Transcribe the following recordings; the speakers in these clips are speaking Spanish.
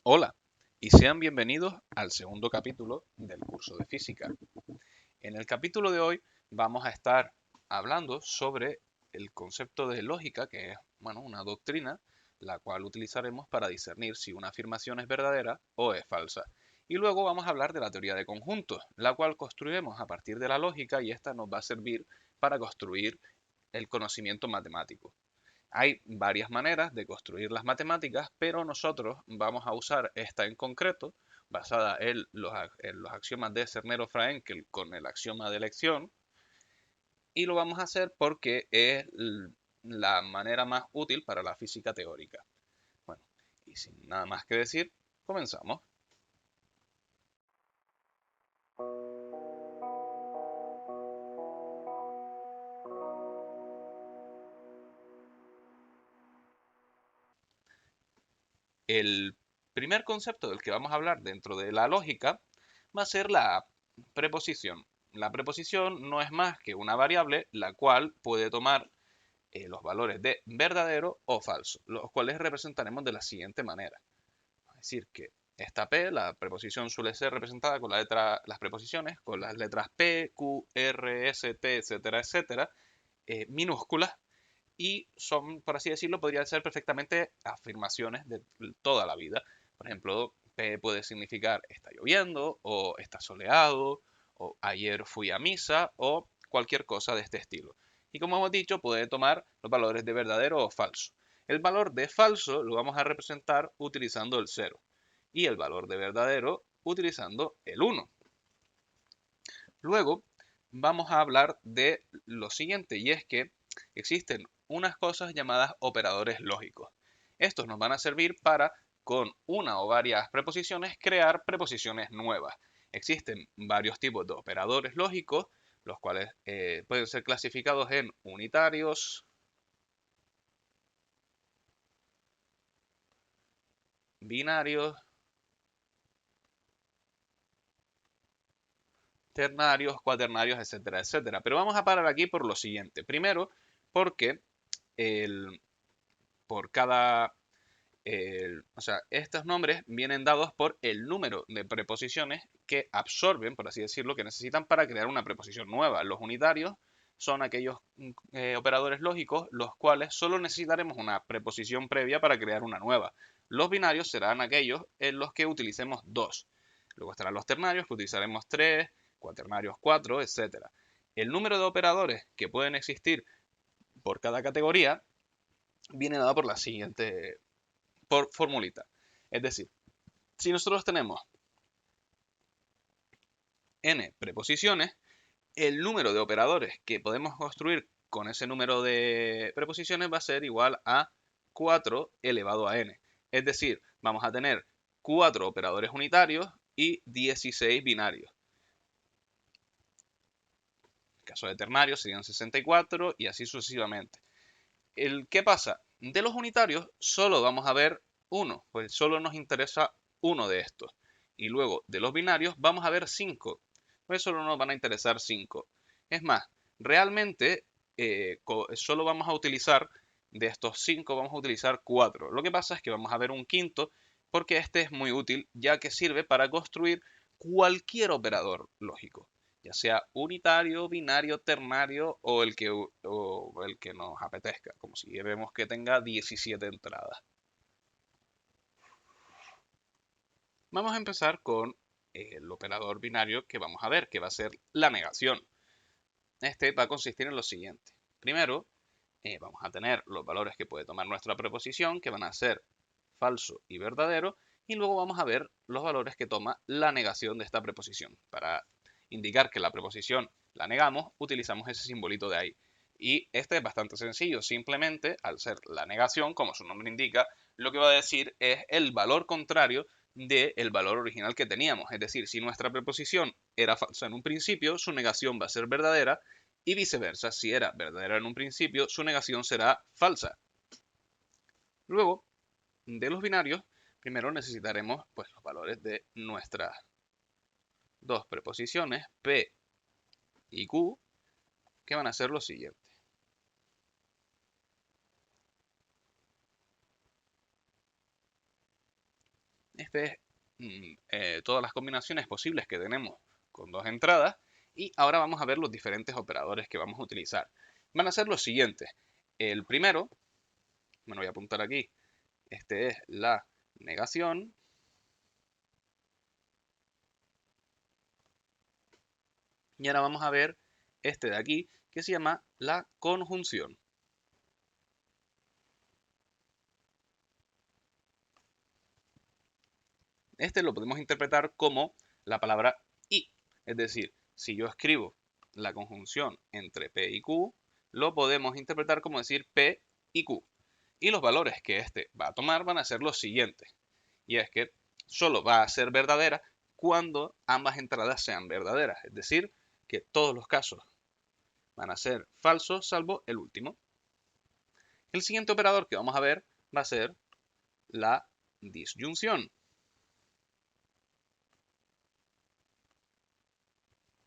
Hola y sean bienvenidos al segundo capítulo del curso de física. En el capítulo de hoy vamos a estar hablando sobre el concepto de lógica, que es una doctrina la cual utilizaremos para discernir si una afirmación es verdadera o es falsa. Y luego vamos a hablar de la teoría de conjuntos, la cual construiremos a partir de la lógica y esta nos va a servir para construir el conocimiento matemático. Hay varias maneras de construir las matemáticas, pero nosotros vamos a usar esta en concreto, basada en los axiomas de Zernero-Fraenkel con el axioma de elección, y lo vamos a hacer porque es la manera más útil para la física teórica. Bueno, y sin nada más que decir, comenzamos. El primer concepto del que vamos a hablar dentro de la lógica va a ser la preposición. La preposición no es más que una variable la cual puede tomar los valores de verdadero o falso, los cuales representaremos de la siguiente manera. Es decir, que esta P, la preposición suele ser representada con las preposiciones con las letras P, Q, R, S, T, etcétera, etcétera, minúsculas, y son, por así decirlo, podrían ser perfectamente afirmaciones de toda la vida. Por ejemplo, P puede significar está lloviendo, o está soleado, o ayer fui a misa, o cualquier cosa de este estilo. Y como hemos dicho, puede tomar los valores de verdadero o falso. El valor de falso lo vamos a representar utilizando el 0 y el valor de verdadero utilizando el 1. Luego vamos a hablar de lo siguiente, y es que existen unas cosas llamadas operadores lógicos. Estos nos van a servir para, con una o varias preposiciones, crear preposiciones nuevas. Existen varios tipos de operadores lógicos, los cuales pueden ser clasificados en unitarios, binarios, ternarios, cuaternarios, etcétera, etcétera. Pero vamos a parar aquí por lo siguiente. Primero, porque el, por cada o sea, estos nombres vienen dados por el número de preposiciones que absorben, por así decirlo, que necesitan para crear una preposición nueva. Los unitarios son aquellos operadores lógicos los cuales solo necesitaremos una preposición previa para crear una nueva. Los binarios serán aquellos en los que utilicemos dos. Luego estarán los ternarios, que utilizaremos tres, cuaternarios cuatro, etc. El número de operadores que pueden existir por cada categoría viene dado por la siguiente formulita. Es decir, si nosotros tenemos n preposiciones, el número de operadores que podemos construir con ese número de preposiciones va a ser igual a 4 elevado a n. Es decir, vamos a tener 4 operadores unitarios y 16 binarios. En caso de ternarios serían 64 y así sucesivamente. ¿Qué pasa? De los unitarios solo vamos a ver uno, pues solo nos interesa uno de estos. Y luego de los binarios vamos a ver 5, pues solo nos van a interesar 5. Es más, realmente solo vamos a utilizar, de estos 5 vamos a utilizar 4. Lo que pasa es que vamos a ver un quinto porque este es muy útil ya que sirve para construir cualquier operador lógico, ya sea unitario, binario, ternario o el que nos apetezca, como si vemos que tenga 17 entradas. Vamos a empezar con el operador binario que vamos a ver, que va a ser la negación. Este va a consistir en lo siguiente. Primero, vamos a tener los valores que puede tomar nuestra preposición, que van a ser falso y verdadero, y luego vamos a ver los valores que toma la negación de esta preposición. Para indicar que la preposición la negamos, utilizamos ese simbolito de ahí. Y este es bastante sencillo, simplemente al ser la negación, como su nombre indica, lo que va a decir es el valor contrario del valor original que teníamos. Es decir, si nuestra preposición era falsa en un principio, su negación va a ser verdadera, y viceversa, si era verdadera en un principio, su negación será falsa. Luego, de los binarios, primero necesitaremos pues, los valores de nuestras dos preposiciones, P y Q, que van a ser los siguientes. Este es todas las combinaciones posibles que tenemos con dos entradas. Y ahora vamos a ver los diferentes operadores que vamos a utilizar. Van a ser los siguientes. El primero, me lo voy a apuntar aquí, este es la negación. Y ahora vamos a ver este de aquí, que se llama la conjunción. Este lo podemos interpretar como la palabra y. Es decir, si yo escribo la conjunción entre P y Q, lo podemos interpretar como decir P y Q. Y los valores que este va a tomar van a ser los siguientes. Y es que solo va a ser verdadera cuando ambas entradas sean verdaderas. Es decir, que todos los casos van a ser falsos salvo el último. El siguiente operador que vamos a ver va a ser la disyunción,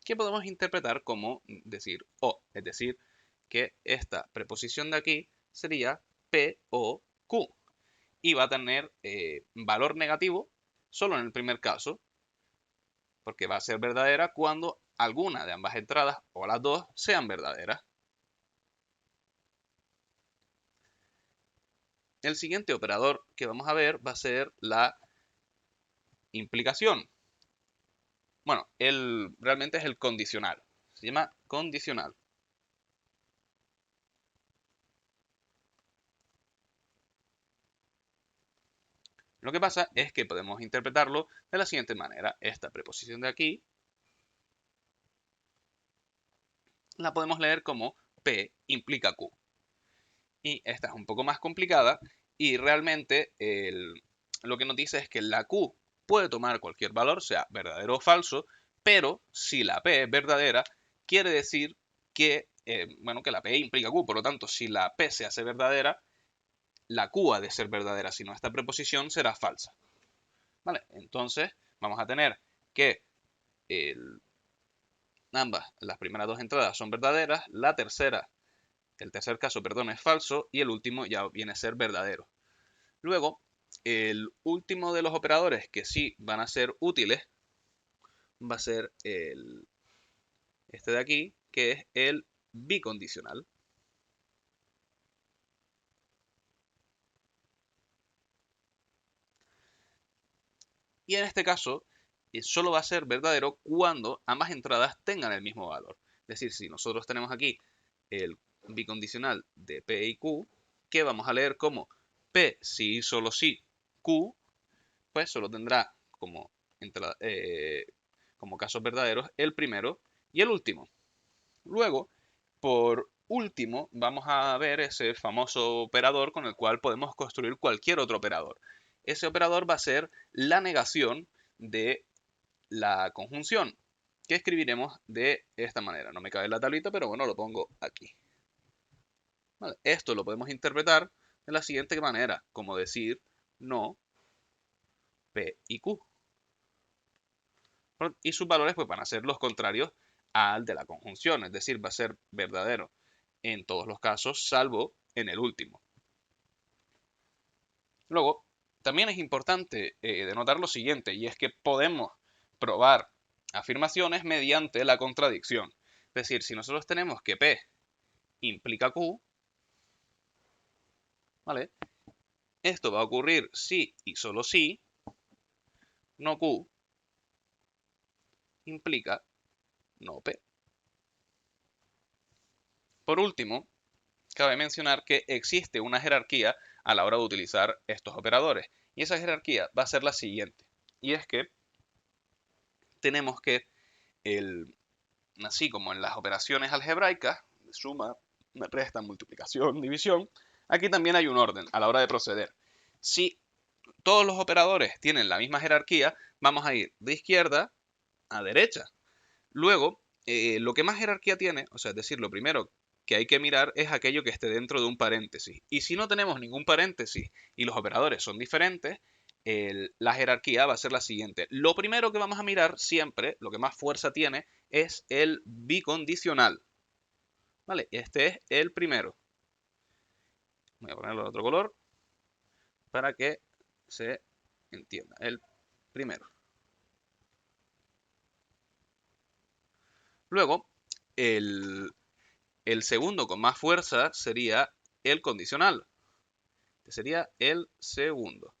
que podemos interpretar como decir o, es decir, que esta preposición de aquí sería P o Q y va a tener valor negativo solo en el primer caso, porque va a ser verdadera cuando alguna de ambas entradas o las dos sean verdaderas. El siguiente operador que vamos a ver va a ser la implicación. Bueno, realmente es el condicional. Se llama condicional. Lo que pasa es que podemos interpretarlo de la siguiente manera. Esta preposición de aquí la podemos leer como P implica Q. Y esta es un poco más complicada y realmente lo que nos dice es que la Q puede tomar cualquier valor, sea verdadero o falso, pero si la P es verdadera, quiere decir que, bueno, que la P implica Q. Por lo tanto, si la P se hace verdadera, la Q ha de ser verdadera, si no esta preposición será falsa. ¿Vale? Entonces, vamos a tener que ambas, las primeras dos entradas son verdaderas, el tercer caso, perdón, es falso y el último ya viene a ser verdadero. Luego, el último de los operadores que sí van a ser útiles va a ser este de aquí, que es el bicondicional. Y en este caso, solo va a ser verdadero cuando ambas entradas tengan el mismo valor. Es decir, si nosotros tenemos aquí el bicondicional de P y Q, que vamos a leer como P si y solo si Q, pues solo tendrá como, como casos verdaderos el primero y el último. Luego, por último, vamos a ver ese famoso operador con el cual podemos construir cualquier otro operador. Ese operador va a ser la negación de la conjunción, que escribiremos de esta manera. No me cabe la tablita, pero bueno, lo pongo aquí. ¿Vale? Esto lo podemos interpretar de la siguiente manera, como decir no P y Q. Y sus valores pues, van a ser los contrarios al de la conjunción, es decir, va a ser verdadero en todos los casos, salvo en el último. Luego, también es importante denotar lo siguiente, y es que podemos probar afirmaciones mediante la contradicción. Es decir, si nosotros tenemos que P implica Q, ¿vale? Esto va a ocurrir si y solo si, no Q, implica no P. Por último, cabe mencionar que existe una jerarquía a la hora de utilizar estos operadores. Y esa jerarquía va a ser la siguiente. Y es que tenemos que, así como en las operaciones algebraicas, de suma, resta, multiplicación, división, aquí también hay un orden a la hora de proceder. Si todos los operadores tienen la misma jerarquía, vamos a ir de izquierda a derecha. Luego, lo que más jerarquía tiene, o sea, es decir, lo primero que hay que mirar es aquello que esté dentro de un paréntesis. Y si no tenemos ningún paréntesis y los operadores son diferentes, la jerarquía va a ser la siguiente. Lo primero que vamos a mirar siempre, lo que más fuerza tiene, es el bicondicional. ¿Vale? Este es el primero. Voy a ponerlo de otro color para que se entienda, el primero. Luego, el segundo con más fuerza sería el condicional. Este sería el segundo.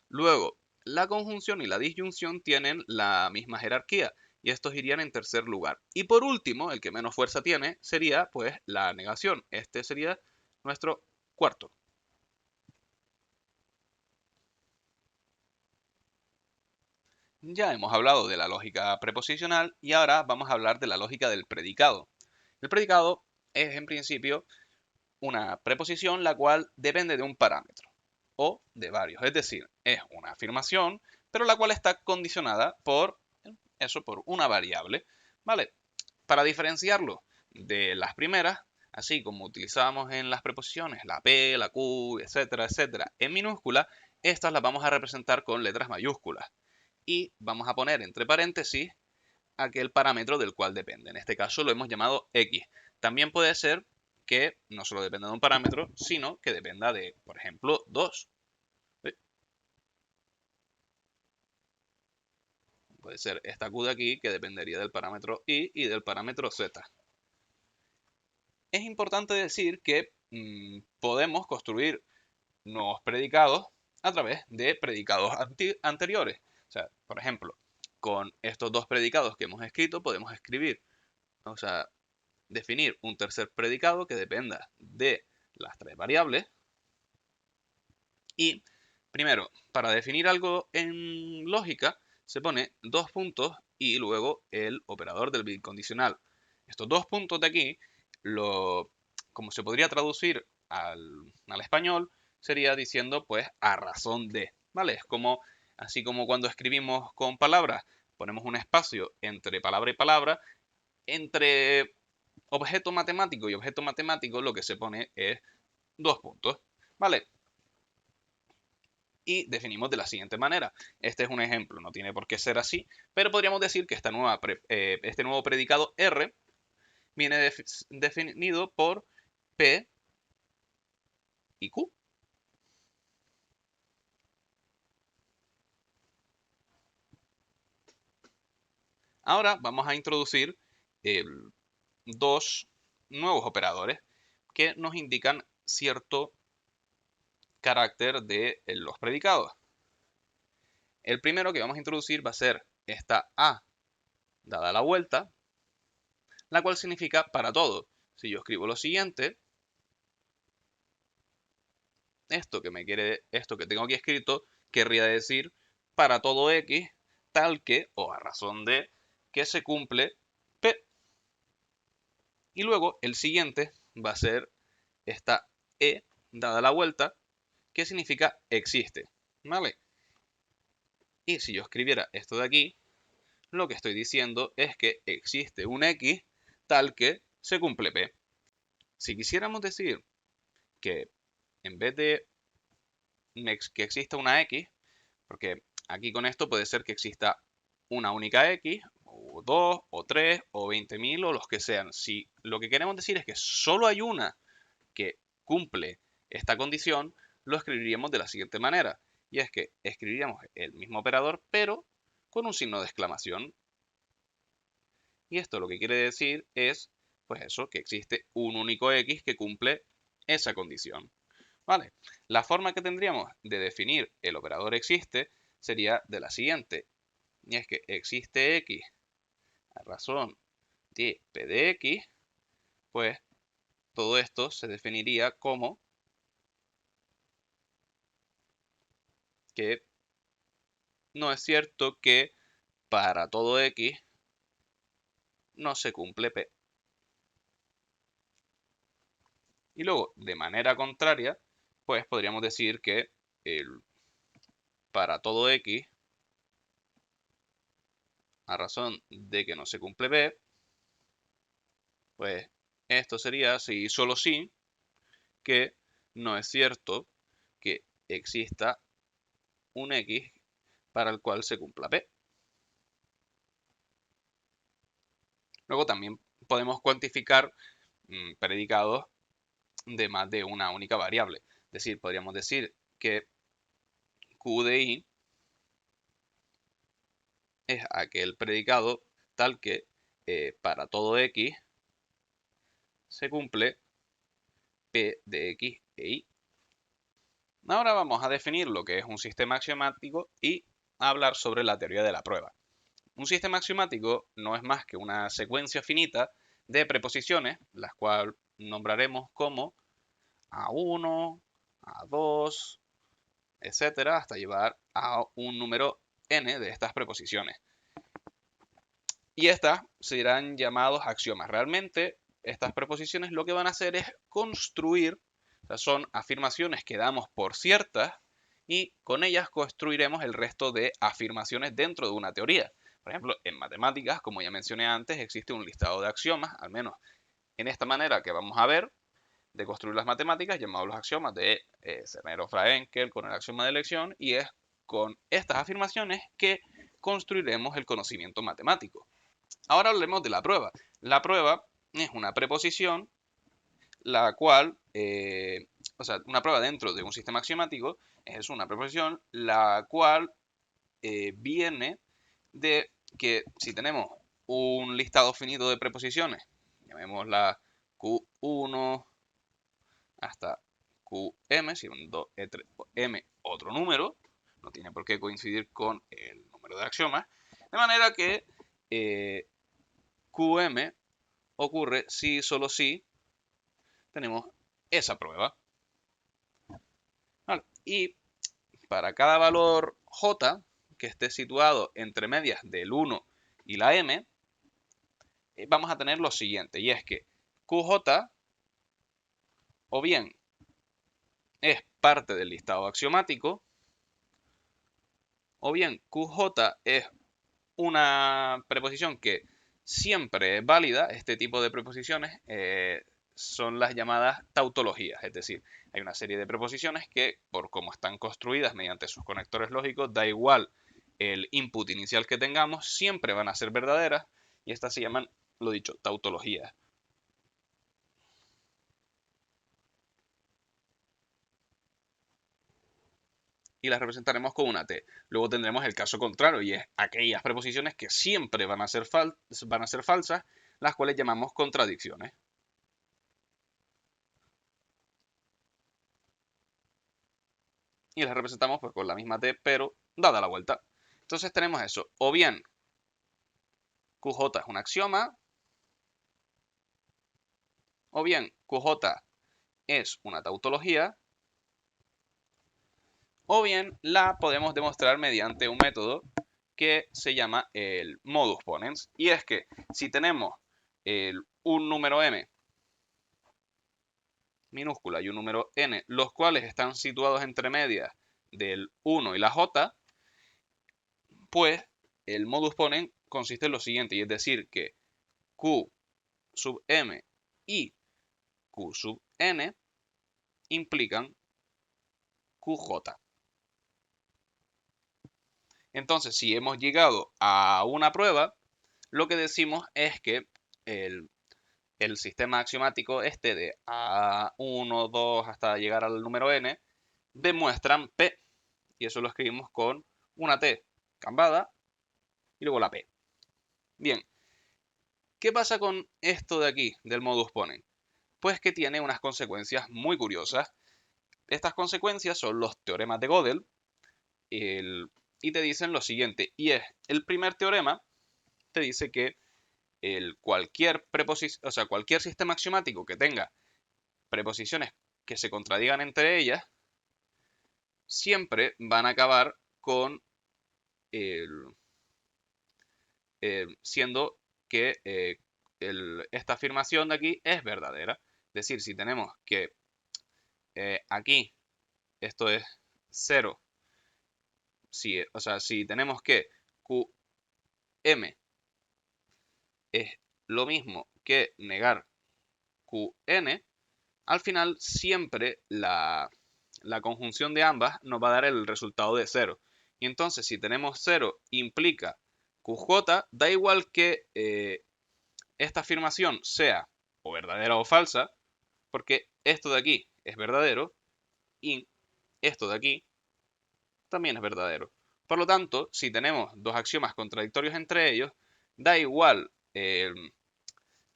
Luego, la conjunción y la disyunción tienen la misma jerarquía y estos irían en tercer lugar. Y por último, el que menos fuerza tiene sería pues la negación. Este sería nuestro cuarto. Ya hemos hablado de la lógica preposicional y ahora vamos a hablar de la lógica del predicado. El predicado es en principio una preposición la cual depende de un parámetro o de varios. Es decir, es una afirmación, pero la cual está condicionada por eso, por una variable. ¿Vale? Para diferenciarlo de las primeras, así como utilizábamos en las preposiciones, la P, la Q, etcétera, etcétera, en minúscula, estas las vamos a representar con letras mayúsculas. Y vamos a poner entre paréntesis aquel parámetro del cual depende. En este caso lo hemos llamado X. También puede ser que no solo dependa de un parámetro, sino que dependa de, por ejemplo, 2. Puede ser esta Q de aquí, que dependería del parámetro Y y del parámetro Z. Es importante decir que podemos construir nuevos predicados a través de predicados anteriores. O sea, por ejemplo, con estos dos predicados que hemos escrito, podemos escribir, o sea, definir un tercer predicado que dependa de las tres variables. Y primero, para definir algo en lógica, se pone dos puntos y luego el operador del bicondicional. Estos dos puntos de aquí, como se podría traducir al español, sería diciendo pues a razón de, ¿vale? Es como, así como cuando escribimos con palabras, ponemos un espacio entre palabra y palabra, entre objeto matemático y objeto matemático lo que se pone es dos puntos, ¿vale? Y definimos de la siguiente manera. Este es un ejemplo, no tiene por qué ser así, pero podríamos decir que este nuevo predicado R viene definido por P y Q. Ahora vamos a introducir dos nuevos operadores que nos indican cierto carácter de los predicados. El primero que vamos a introducir va a ser esta A dada la vuelta, la cual significa para todo. Si yo escribo lo siguiente, esto que tengo aquí escrito querría decir para todo X tal que o a razón de que se cumple P. Y luego el siguiente va a ser esta E dada la vuelta, que significa existe, ¿vale? Y si yo escribiera esto de aquí, lo que estoy diciendo es que existe un X tal que se cumple P. Si quisiéramos decir que en vez de que exista una X, porque aquí con esto puede ser que exista una única X, o dos, o tres, o 20.000, o los que sean. Si lo que queremos decir es que solo hay una que cumple esta condición, lo escribiríamos de la siguiente manera. Y es que escribiríamos el mismo operador, pero con un signo de exclamación. Y esto lo que quiere decir es, pues eso, que existe un único X que cumple esa condición. ¿Vale? La forma que tendríamos de definir el operador existe sería de la siguiente. Y es que existe X a razón de P de X, pues todo esto se definiría como que no es cierto que para todo X no se cumple P. Y luego, de manera contraria, pues podríamos decir que para todo X, a razón de que no se cumple P, pues esto sería si y solo si que no es cierto que exista un X para el cual se cumpla P. Luego también podemos cuantificar predicados de más de una única variable. Es decir, podríamos decir que Q de I es aquel predicado tal que para todo x se cumple P de x e y. Ahora vamos a definir lo que es un sistema axiomático y a hablar sobre la teoría de la prueba. Un sistema axiomático no es más que una secuencia finita de preposiciones, las cuales nombraremos como A1, A2, etcétera, hasta llevar a un número n de estas preposiciones. Y estas serán llamados axiomas. Realmente, estas preposiciones lo que van a hacer es construir, o sea, son afirmaciones que damos por ciertas y con ellas construiremos el resto de afirmaciones dentro de una teoría. Por ejemplo, en matemáticas, como ya mencioné antes, existe un listado de axiomas, al menos en esta manera que vamos a ver de construir las matemáticas, llamados los axiomas de Zernero-Fraenkel con el axioma de elección, y es con estas afirmaciones que construiremos el conocimiento matemático. Ahora hablemos de la prueba. La prueba es una preposición, la cual, o sea, una prueba dentro de un sistema axiomático es una preposición, la cual viene de que si tenemos un listado finito de preposiciones, llamémosla Q1 hasta Qm, siendo M otro número, no tiene por qué coincidir con el número de axiomas, de manera que Qm ocurre si solo si tenemos esa prueba. ¿Vale? Y para cada valor j que esté situado entre medias del 1 y la m, vamos a tener lo siguiente, y es que Qj o bien es parte del listado axiomático, o bien Qj es una preposición que siempre es válida. Este tipo de preposiciones son las llamadas tautologías, es decir, hay una serie de preposiciones que, por cómo están construidas mediante sus conectores lógicos, da igual el input inicial que tengamos, siempre van a ser verdaderas, y estas se llaman, lo dicho, tautologías. Y las representaremos con una T. Luego tendremos el caso contrario, y es aquellas preposiciones que siempre van a ser falsas, las cuales llamamos contradicciones. Y las representamos pues, con la misma T, pero dada la vuelta. Entonces tenemos eso. O bien QJ es un axioma, o bien QJ es una tautología, o bien la podemos demostrar mediante un método que se llama el modus ponens. Y es que si tenemos un número m minúscula y un número n, los cuales están situados entre medias del 1 y la j, pues el modus ponens consiste en lo siguiente, y es decir que q sub m y q sub n implican qj. Entonces, si hemos llegado a una prueba, lo que decimos es que el, sistema axiomático este de A1, 2 hasta llegar al número n demuestran P. Y eso lo escribimos con una T cambada y luego la P. Bien, ¿qué pasa con esto de aquí, del modus ponens? Pues que tiene unas consecuencias muy curiosas. Estas consecuencias son los teoremas de Gödel y te dicen lo siguiente, y es, el primer teorema te dice que cualquier sistema axiomático que tenga preposiciones que se contradigan entre ellas, siempre van a acabar con siendo que esta afirmación de aquí es verdadera. Es decir, si tenemos que aquí esto es 0, si tenemos que Qm es lo mismo que negar Qn, al final siempre la conjunción de ambas nos va a dar el resultado de 0. Y entonces si tenemos 0 implica Qj, da igual que esta afirmación sea o verdadera o falsa, porque esto de aquí es verdadero y esto de aquí también es verdadero. Por lo tanto, si tenemos dos axiomas contradictorios entre ellos, da igual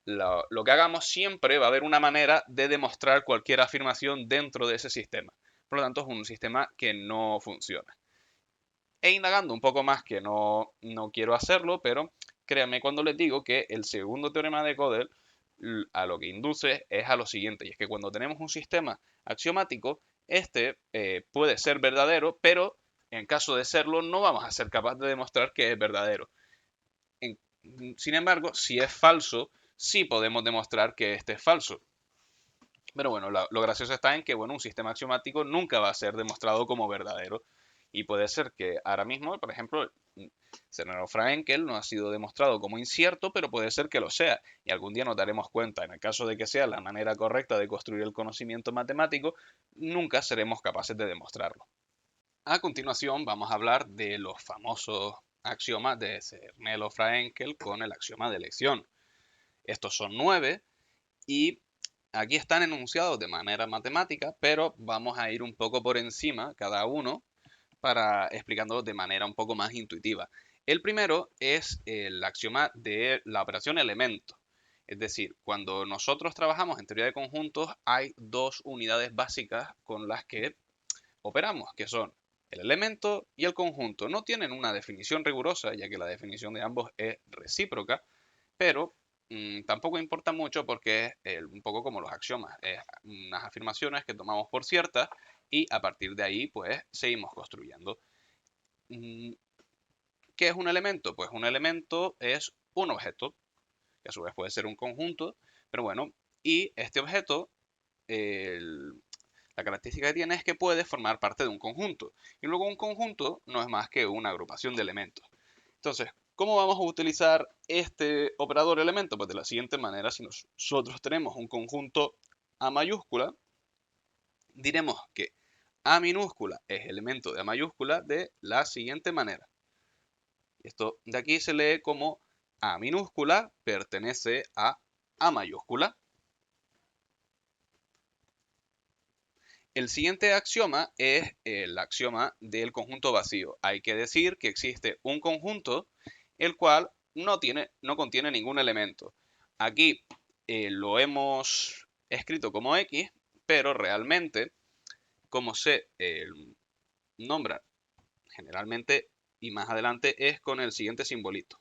lo que hagamos, siempre va a haber una manera de demostrar cualquier afirmación dentro de ese sistema. Por lo tanto, es un sistema que no funciona. E indagando un poco más, que no quiero hacerlo, pero créanme cuando les digo que el segundo teorema de Gödel a lo que induce es a lo siguiente, y es que cuando tenemos un sistema axiomático, este puede ser verdadero, pero en caso de serlo, no vamos a ser capaces de demostrar que es verdadero. Sin embargo, si es falso, sí podemos demostrar que este es falso. Pero bueno, lo gracioso está en que bueno, un sistema axiomático nunca va a ser demostrado como verdadero. Y puede ser que ahora mismo, por ejemplo, Zermelo-Fraenkel no ha sido demostrado como incierto, pero puede ser que lo sea. Y algún día nos daremos cuenta, en el caso de que sea la manera correcta de construir el conocimiento matemático, nunca seremos capaces de demostrarlo. A continuación vamos a hablar de los famosos axiomas de Zermelo-Fraenkel con el axioma de elección. Estos son 9 y aquí están enunciados de manera matemática, pero vamos a ir un poco por encima cada uno para explicándolo de manera un poco más intuitiva. El primero es el axioma de la operación elemento. Es decir, cuando nosotros trabajamos en teoría de conjuntos, hay dos unidades básicas con las que operamos, que son el elemento y el conjunto. No tienen una definición rigurosa, ya que la definición de ambos es recíproca, pero tampoco importa mucho porque es un poco como los axiomas, es unas afirmaciones que tomamos por ciertas y a partir de ahí pues seguimos construyendo. ¿Qué es un elemento? Pues un elemento es un objeto, que a su vez puede ser un conjunto, pero bueno, y este objeto, la característica que tiene es que puede formar parte de un conjunto. Y luego un conjunto no es más que una agrupación de elementos. Entonces, ¿cómo vamos a utilizar este operador elemento? Pues de la siguiente manera, si nosotros tenemos un conjunto A mayúscula, diremos que A minúscula es elemento de A mayúscula de la siguiente manera. Esto de aquí se lee como A minúscula pertenece a A mayúscula. El siguiente axioma es el axioma del conjunto vacío. Hay que decir que existe un conjunto el cual no contiene ningún elemento. Aquí lo hemos escrito como X, pero realmente, como se nombra generalmente y más adelante, es con el siguiente simbolito.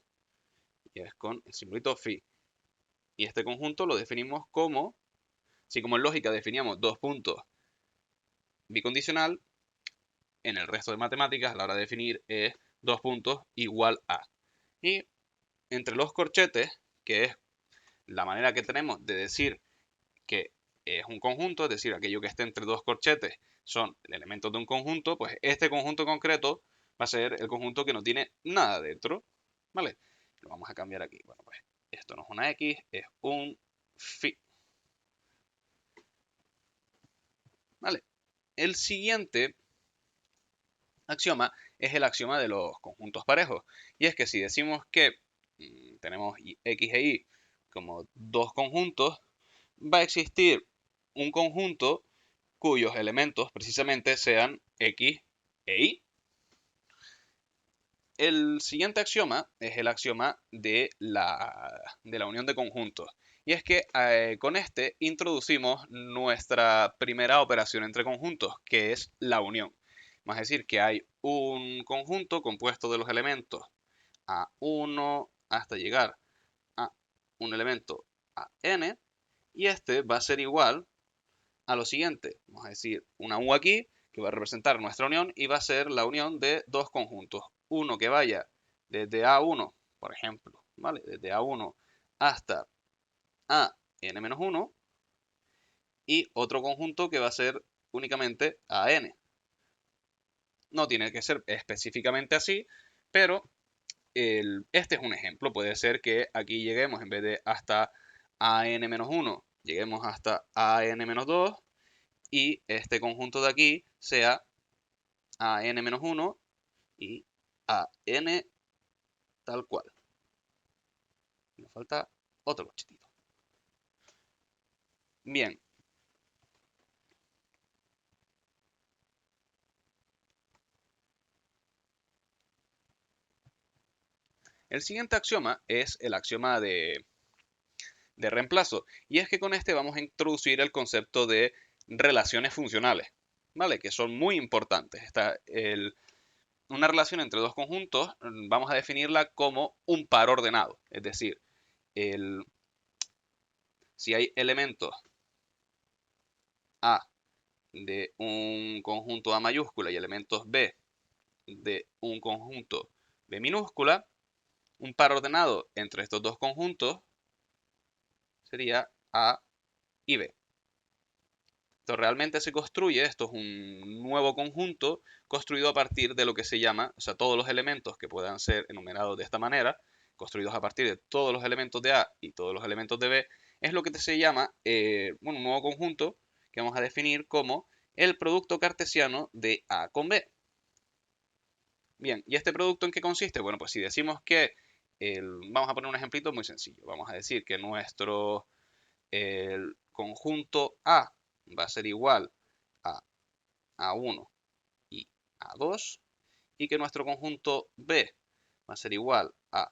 Y es con el simbolito phi. Y este conjunto lo definimos como, si como en lógica definíamos dos puntos bicondicional, en el resto de matemáticas, a la hora de definir, es dos puntos igual a. Y entre los corchetes, que es la manera que tenemos de decir que es un conjunto, es decir, aquello que esté entre dos corchetes son elementos de un conjunto, pues este conjunto concreto va a ser el conjunto que no tiene nada dentro, ¿vale? Lo vamos a cambiar aquí. Bueno, pues esto no es una X, es un phi, ¿vale? El siguiente axioma es el axioma de los conjuntos parejos. Y es que si decimos que tenemos X e Y como dos conjuntos, va a existir un conjunto cuyos elementos precisamente sean X e Y. El siguiente axioma es el axioma de la unión de conjuntos. Y es que con este introducimos nuestra primera operación entre conjuntos, que es la unión. Vamos a decir que hay un conjunto compuesto de los elementos A1 hasta llegar a un elemento a n, y este va a ser igual a lo siguiente. Vamos a decir una U aquí, que va a representar nuestra unión, y va a ser la unión de dos conjuntos. Uno que vaya desde A1, por ejemplo, ¿vale? Desde A1 hasta a n-1, y otro conjunto que va a ser únicamente a n. No tiene que ser específicamente así, pero este es un ejemplo. Puede ser que aquí lleguemos, en vez de hasta an-1, lleguemos hasta an-2, y este conjunto de aquí sea an-1 y an tal cual. Nos falta otro cochetito. Bien. El siguiente axioma es el axioma de reemplazo. Y es que con este vamos a introducir el concepto de relaciones funcionales, ¿vale? Que son muy importantes. Una relación entre dos conjuntos vamos a definirla como un par ordenado. Es decir, si hay elementos A de un conjunto A mayúscula y elementos B de un conjunto B minúscula, un par ordenado entre estos dos conjuntos sería A y B. Esto realmente se construye, esto es un nuevo conjunto construido a partir de lo que se llama, o sea, todos los elementos que puedan ser enumerados de esta manera, construidos a partir de todos los elementos de A y todos los elementos de B, es lo que se llama un nuevo conjunto que vamos a definir como el producto cartesiano de A con B. Bien, ¿y este producto en qué consiste? Bueno, pues si decimos que, vamos a poner un ejemplito muy sencillo, vamos a decir que el conjunto A va a ser igual a A1 y A2 y que nuestro conjunto B va a ser igual a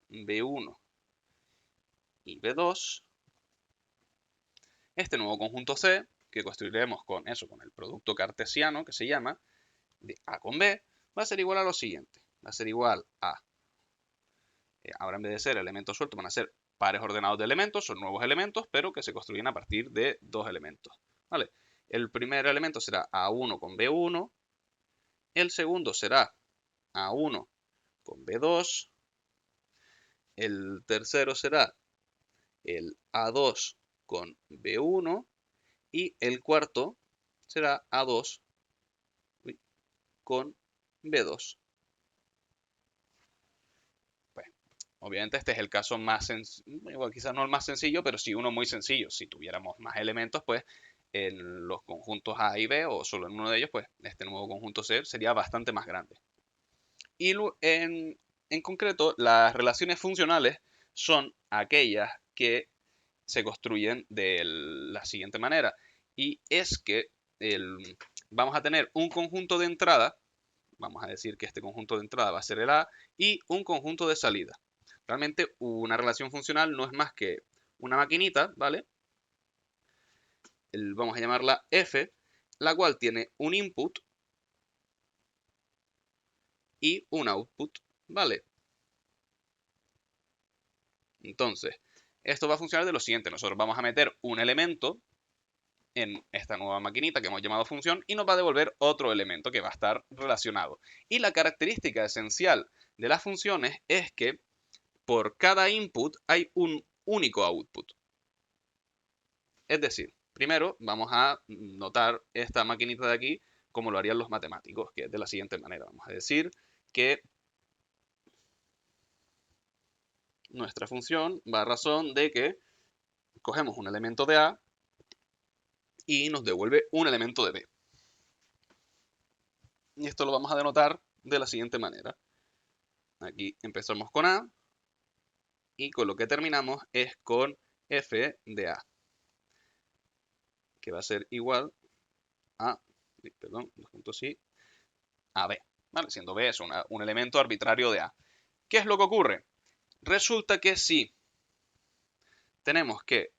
B1 y B2. Este nuevo conjunto C, que construiremos con eso, con el producto cartesiano que se llama, de A con B, va a ser igual a lo siguiente. Va a ser igual a, ahora en vez de ser elementos sueltos, van a ser pares ordenados de elementos, son nuevos elementos, pero que se construyen a partir de dos elementos. ¿Vale? El primer elemento será A1 con B1, el segundo será A1 con B2, el tercero será el A2 con B1 y el cuarto será A2 con B2. Pues, obviamente este es el caso más sencillo, igual quizás no el más sencillo, pero sí uno muy sencillo. Si tuviéramos más elementos, pues en los conjuntos A y B o solo en uno de ellos, pues este nuevo conjunto C sería bastante más grande. Y en concreto, las relaciones funcionales son aquellas que se construyen de la siguiente manera. Y es que vamos a tener un conjunto de entrada, vamos a decir que este conjunto de entrada va a ser el A, y un conjunto de salida. Realmente una relación funcional no es más que una maquinita, ¿vale? Vamos a llamarla F, la cual tiene un input y un output, ¿vale? Entonces, esto va a funcionar de lo siguiente. Nosotros vamos a meter un elemento en esta nueva maquinita que hemos llamado función y nos va a devolver otro elemento que va a estar relacionado. Y la característica esencial de las funciones es que por cada input hay un único output. Es decir, primero vamos a notar esta maquinita de aquí como lo harían los matemáticos, que es de la siguiente manera. Vamos a decir que nuestra función va a razón de que cogemos un elemento de A y nos devuelve un elemento de B. Y esto lo vamos a denotar de la siguiente manera. Aquí empezamos con A y con lo que terminamos es con F de A, que va a ser igual a, perdón, a B, ¿vale? Siendo B es un elemento arbitrario de A. ¿Qué es lo que ocurre? Resulta que si tenemos que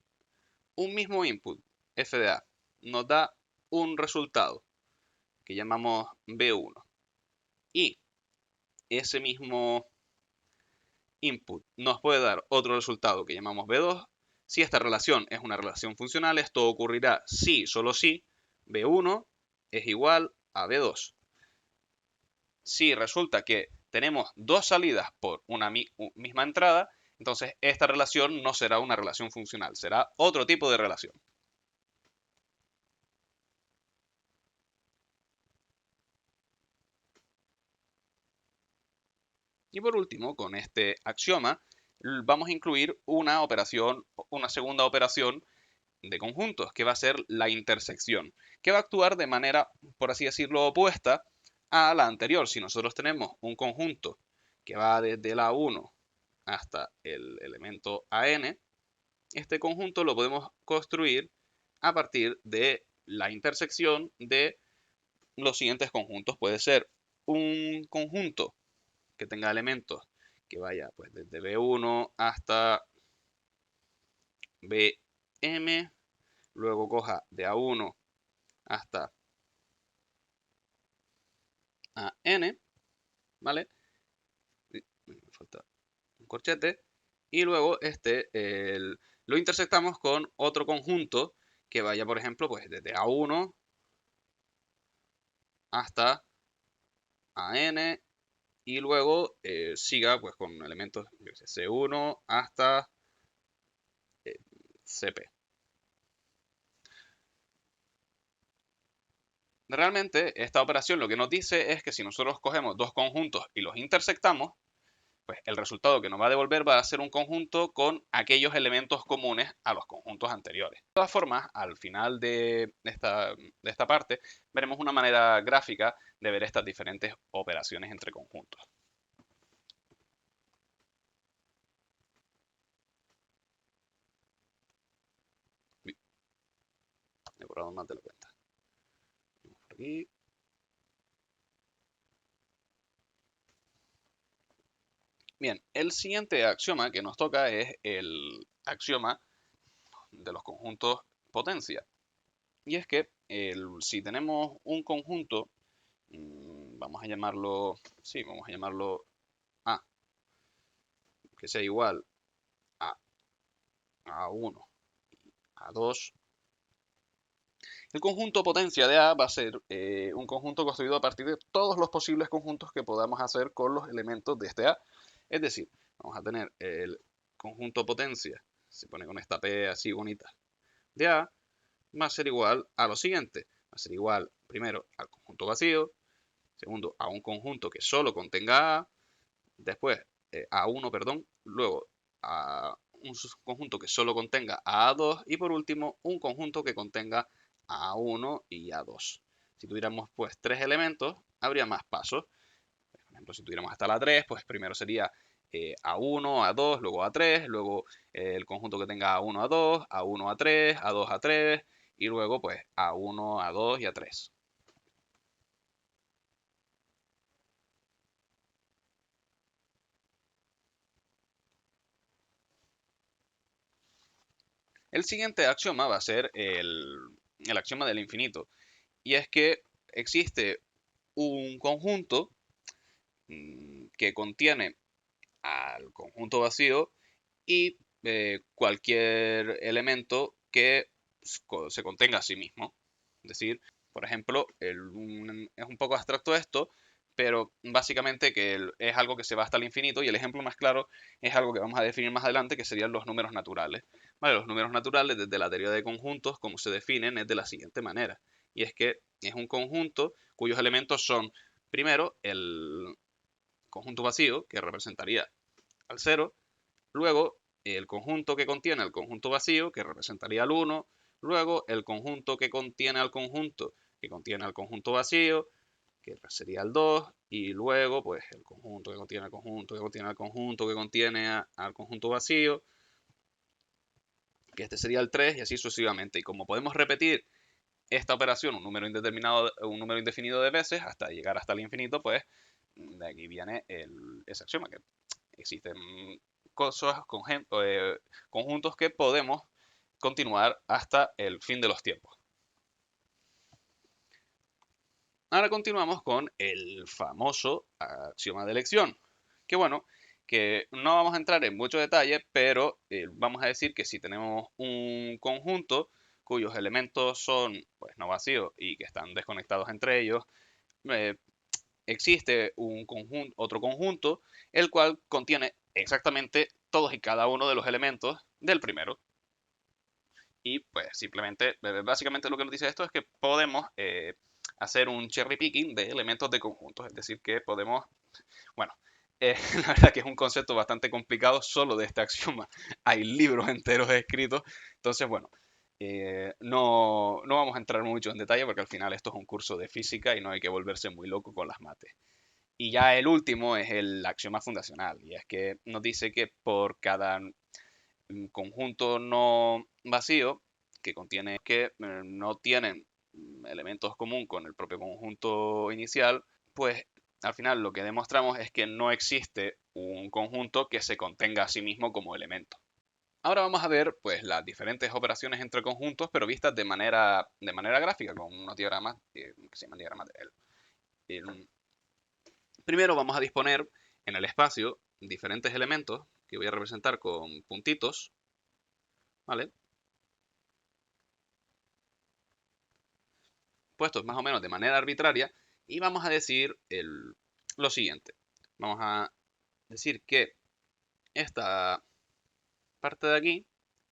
un mismo input, F de A, nos da un resultado que llamamos B1 y ese mismo input nos puede dar otro resultado que llamamos B2, si esta relación es una relación funcional, esto ocurrirá si, solo si, B1 es igual a B2. Si resulta que tenemos dos salidas por una misma entrada, entonces esta relación no será una relación funcional, será otro tipo de relación. Y por último, con este axioma, vamos a incluir una operación, una segunda operación de conjuntos, que va a ser la intersección, que va a actuar de manera, por así decirlo, opuesta a la anterior. Si nosotros tenemos un conjunto que va desde la 1 hasta el elemento AN, este conjunto lo podemos construir a partir de la intersección de los siguientes conjuntos. Puede ser un conjunto que tenga elementos que vaya pues desde B1 hasta BM, luego coja de A1 hasta AN, ¿vale? Me falta un corchete. Y luego lo intersectamos con otro conjunto que vaya, por ejemplo, pues desde A1 hasta AN y luego siga pues con elementos C1 hasta CP. Realmente esta operación lo que nos dice es que si nosotros cogemos dos conjuntos y los intersectamos, pues el resultado que nos va a devolver va a ser un conjunto con aquellos elementos comunes a los conjuntos anteriores. De todas formas, al final de esta parte, veremos una manera gráfica de ver estas diferentes operaciones entre conjuntos. He borrado más de la cuenta. Vamos por aquí. Bien, el siguiente axioma que nos toca es el axioma de los conjuntos potencia. Y es que si tenemos un conjunto, vamos a llamarlo A, que sea igual a A1, A2. El conjunto potencia de A va a ser un conjunto construido a partir de todos los posibles conjuntos que podamos hacer con los elementos de este A. Es decir, vamos a tener el conjunto potencia, se pone con esta P así bonita, de A, va a ser igual a lo siguiente. Va a ser igual, primero, al conjunto vacío, segundo, a un conjunto que solo contenga A, después a 1, perdón, luego a un conjunto que solo contenga a A2 y por último un conjunto que contenga a A1 y A2. Si tuviéramos pues tres elementos, habría más pasos. Por ejemplo, si tuviéramos hasta la 3, pues primero sería A1, A2, luego A3, luego el conjunto que tenga A1, A2, A1, A3, A2, A3 y luego pues A1, A2 y A3. El siguiente axioma va a ser el axioma del infinito. Y es que existe un conjunto que contiene al conjunto vacío y cualquier elemento que se contenga a sí mismo. Es decir, por ejemplo, es un poco abstracto esto, pero básicamente que es algo que se va hasta el infinito y el ejemplo más claro es algo que vamos a definir más adelante, que serían los números naturales. Vale, los números naturales, desde la teoría de conjuntos, como se definen, es de la siguiente manera. Y es que es un conjunto cuyos elementos son, primero, el conjunto vacío, que representaría al 0, luego el conjunto que contiene el conjunto vacío, que representaría al 1, luego el conjunto que contiene al conjunto que contiene al conjunto vacío, que sería el 2, y luego pues el conjunto que contiene al conjunto que contiene al conjunto que contiene al conjunto vacío, que este sería el 3, y así sucesivamente. Y como podemos repetir esta operación un número indefinido de veces hasta llegar hasta el infinito, pues de aquí viene ese axioma, que existen cosas, conjuntos que podemos continuar hasta el fin de los tiempos. Ahora continuamos con el famoso axioma de elección, que bueno, que no vamos a entrar en mucho detalle, pero vamos a decir que si tenemos un conjunto cuyos elementos son pues, no vacíos y que están desconectados entre ellos, eh, existe otro conjunto, el cual contiene exactamente todos y cada uno de los elementos del primero. Y pues simplemente, básicamente lo que nos dice esto es que podemos hacer un cherry picking de elementos de conjuntos. Es decir, que podemos, bueno, la verdad que es un concepto bastante complicado solo de este axioma. Hay libros enteros escritos. Entonces, bueno, no vamos a entrar mucho en detalle porque al final esto es un curso de física y no hay que volverse muy loco con las mates. Y ya el último es el axioma fundacional, y es que nos dice que por cada conjunto no vacío que no tienen elementos común con el propio conjunto inicial, pues al final lo que demostramos es que no existe un conjunto que se contenga a sí mismo como elemento. Ahora vamos a ver pues las diferentes operaciones entre conjuntos, pero vistas de manera gráfica, con unos diagramas que se llaman diagramas de Bell. Primero vamos a disponer en el espacio diferentes elementos que voy a representar con puntitos, ¿vale? Puestos más o menos de manera arbitraria, y vamos a decir lo siguiente. Vamos a decir que esta parte de aquí,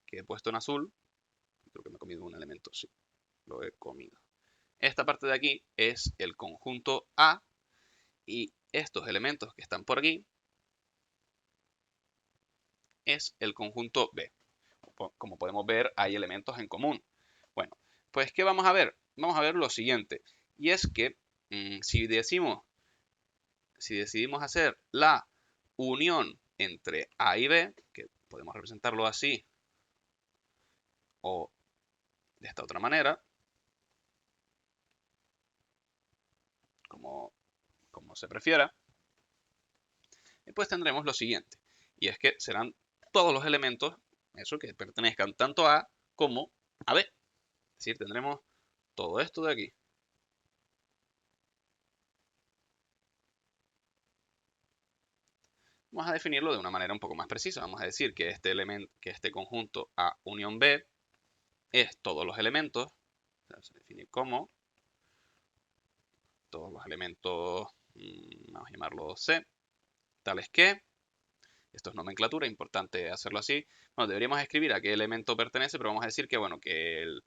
que he puesto en azul, creo que me he comido un elemento, sí, lo he comido. Esta parte de aquí es el conjunto A, y estos elementos que están por aquí es el conjunto B. Como podemos ver, hay elementos en común. Bueno, pues ¿qué vamos a ver? Vamos a ver lo siguiente, y es que si decidimos hacer la unión entre A y B, que podemos representarlo así o de esta otra manera, como se prefiera, pues tendremos lo siguiente, y es que serán todos los elementos, eso, que pertenezcan tanto a A como a B. Es decir, tendremos todo esto de aquí. Vamos a definirlo de una manera un poco más precisa. Vamos a decir que este conjunto A unión B es todos los elementos, se define como todos los elementos, vamos a llamarlo C, tales que, esto es nomenclatura, importante hacerlo así. Bueno, deberíamos escribir a qué elemento pertenece, pero vamos a decir que, bueno, que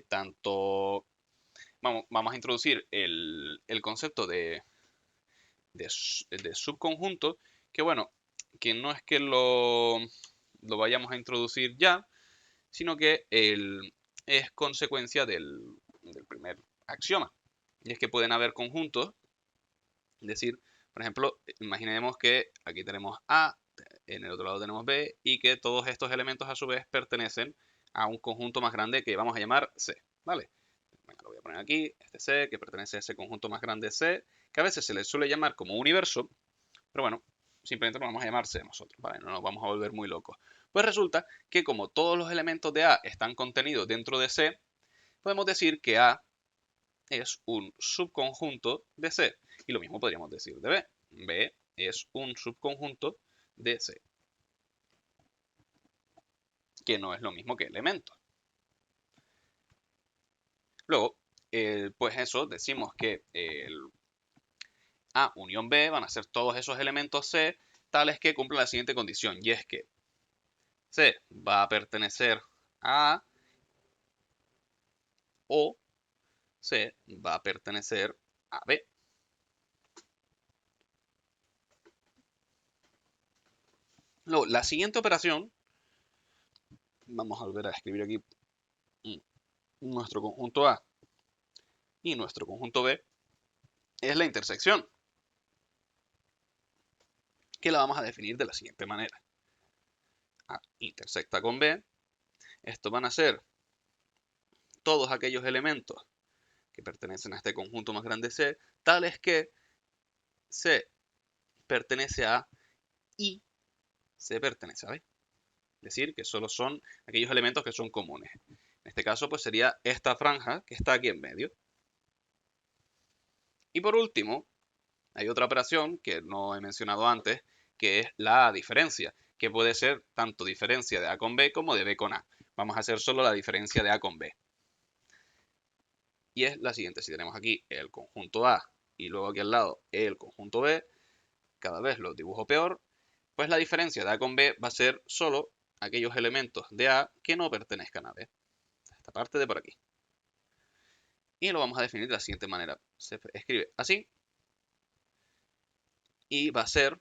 tanto, vamos a introducir el concepto de subconjunto, que bueno, que no es que lo vayamos a introducir ya, sino que es consecuencia del primer axioma. Y es que pueden haber conjuntos, es decir, por ejemplo, imaginemos que aquí tenemos A, en el otro lado tenemos B, y que todos estos elementos a su vez pertenecen a un conjunto más grande que vamos a llamar C, ¿vale? Venga, lo voy a poner aquí, este C, que pertenece a ese conjunto más grande C, que a veces se le suele llamar como universo, pero bueno, simplemente lo vamos a llamar C nosotros, ¿vale? No nos vamos a volver muy locos. Pues resulta que como todos los elementos de A están contenidos dentro de C, podemos decir que A es un subconjunto de C. Y lo mismo podríamos decir de B. B es un subconjunto de C, que no es lo mismo que elemento. Luego, pues eso, decimos que el A unión B van a ser todos esos elementos C tales que cumplen la siguiente condición, y es que C va a pertenecer a A o C va a pertenecer a B. Luego, la siguiente operación, vamos a volver a escribir aquí nuestro conjunto A y nuestro conjunto B, es la intersección, que la vamos a definir de la siguiente manera. A intersecta con B, estos van a ser todos aquellos elementos que pertenecen a este conjunto más grande C, tales que C pertenece a A y C pertenece a B. Es decir, que solo son aquellos elementos que son comunes. En este caso, pues sería esta franja que está aquí en medio. Y por último, hay otra operación que no he mencionado antes, que es la diferencia, que puede ser tanto diferencia de A con B como de B con A. Vamos a hacer solo la diferencia de A con B. Y es la siguiente: si tenemos aquí el conjunto A y luego aquí al lado el conjunto B, cada vez lo dibujo peor, pues la diferencia de A con B va a ser solo aquellos elementos de A que no pertenezcan a B. Esta parte de por aquí. Y lo vamos a definir de la siguiente manera. Se escribe así y va a ser,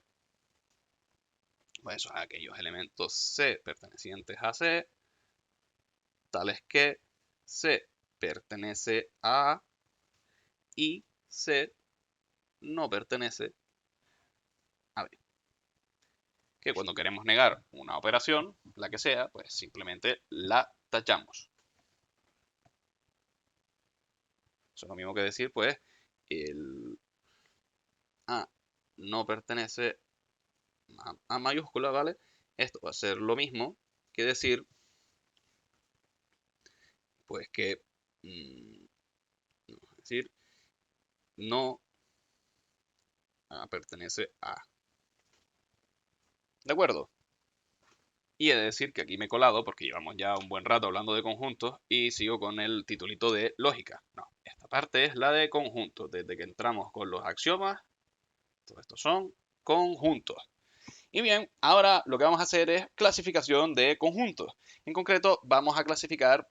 pues, aquellos elementos C pertenecientes a C, tales que C pertenece a A y C no pertenece a B. Que cuando queremos negar una operación, la que sea, pues simplemente la tachamos. Eso es lo mismo que decir, pues, el A no pertenece A mayúscula, ¿vale? Esto va a ser lo mismo que decir, pues que, es decir, no pertenece a. ¿De acuerdo? Y he de decir que aquí me he colado porque llevamos ya un buen rato hablando de conjuntos y sigo con el titulito de lógica. No, esta parte es la de conjuntos. Desde que entramos con los axiomas, todos estos son conjuntos. Y bien, ahora lo que vamos a hacer es clasificación de conjuntos. En concreto, vamos a clasificar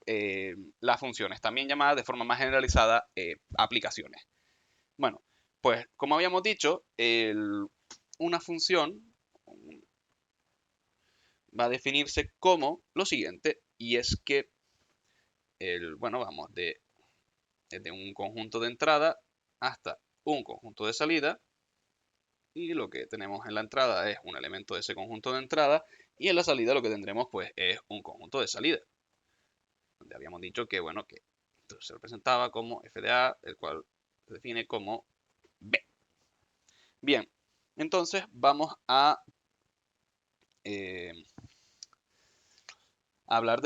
las funciones, también llamadas de forma más generalizada aplicaciones. Bueno, pues como habíamos dicho, una función va a definirse como lo siguiente, y es que, bueno, vamos desde un conjunto de entrada hasta un conjunto de salida, y lo que tenemos en la entrada es un elemento de ese conjunto de entrada, y en la salida lo que tendremos pues es un conjunto de salida, donde habíamos dicho que, bueno, que esto se representaba como f de a, el cual se define como b. Bien, entonces vamos a eh, hablar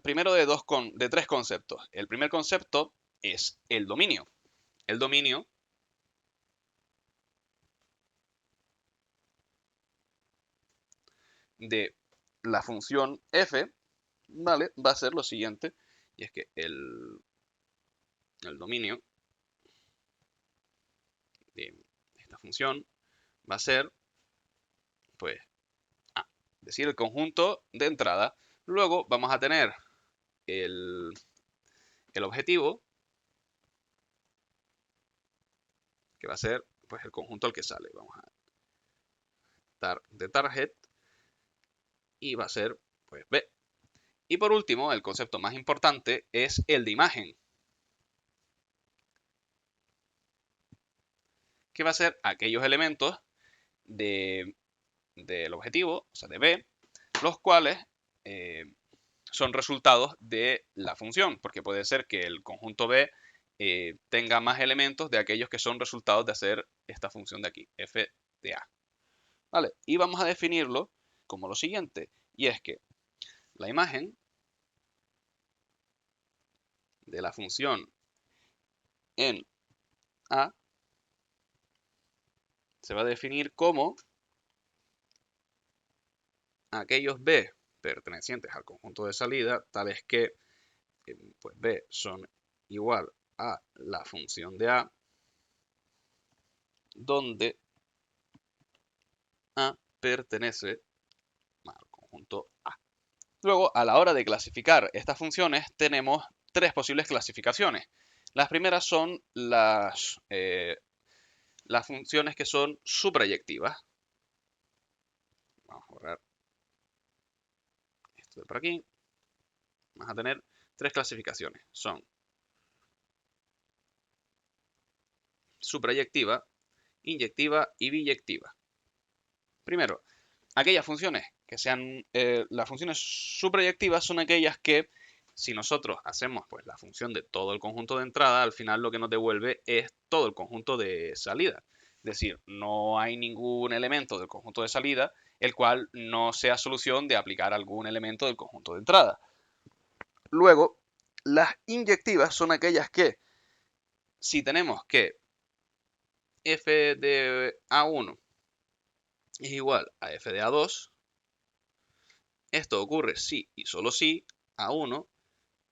primero de tres conceptos. El primer concepto es el dominio. El dominio de la función f, ¿vale? Va a ser lo siguiente, y es que el dominio de esta función va a ser, pues, A, es decir, el conjunto de entrada. Luego vamos a tener el, el objetivo, que va a ser, pues, el conjunto al que sale. Vamos a dar de target y va a ser, pues, B. Y por último, el concepto más importante es el de imagen, que va a ser aquellos elementos del objetivo, o sea, de B, los cuales son resultados de la función, porque puede ser que el conjunto B tenga más elementos de aquellos que son resultados de hacer esta función de aquí, f de a. ¿Vale? Y vamos a definirlo como lo siguiente, y es que la imagen de la función en a se va a definir como aquellos b pertenecientes al conjunto de salida, tales que pues b son igual a la función de a, donde a pertenece al conjunto A. Luego, a la hora de clasificar estas funciones, tenemos tres posibles clasificaciones. Las primeras son las funciones que son suprayectivas. Vamos a borrar esto de por aquí. Vamos a tener tres clasificaciones. Son suprayectiva, inyectiva y biyectiva. Primero, aquellas funciones que sean, las funciones suprayectivas son aquellas que, si nosotros hacemos pues la función de todo el conjunto de entrada, al final lo que nos devuelve es todo el conjunto de salida. Es decir, no hay ningún elemento del conjunto de salida el cual no sea solución de aplicar algún elemento del conjunto de entrada. Luego, las inyectivas son aquellas que, si tenemos que f de a1 es igual a f de a2, esto ocurre si y solo si a1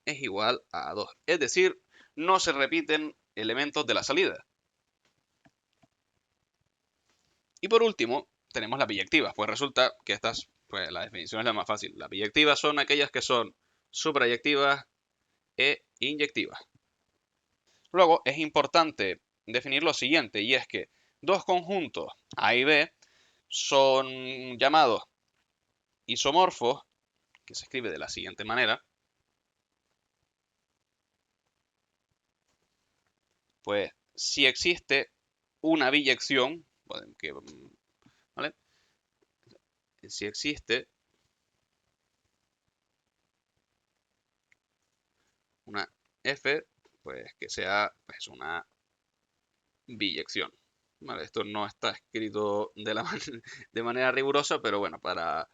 es igual a 2. Es decir, no se repiten elementos de la salida. Y por último, tenemos las biyectivas. Pues resulta que estas, pues la definición es la más fácil. Las biyectivas son aquellas que son suprayectivas e inyectivas. Luego es importante definir lo siguiente, y es que dos conjuntos A y B son llamados isomorfos, que se escribe de la siguiente manera. Pues si existe una biyección, ¿vale? Si existe una f, pues que sea pues, una biyección, Vale, esto no está escrito de manera rigurosa, pero bueno, para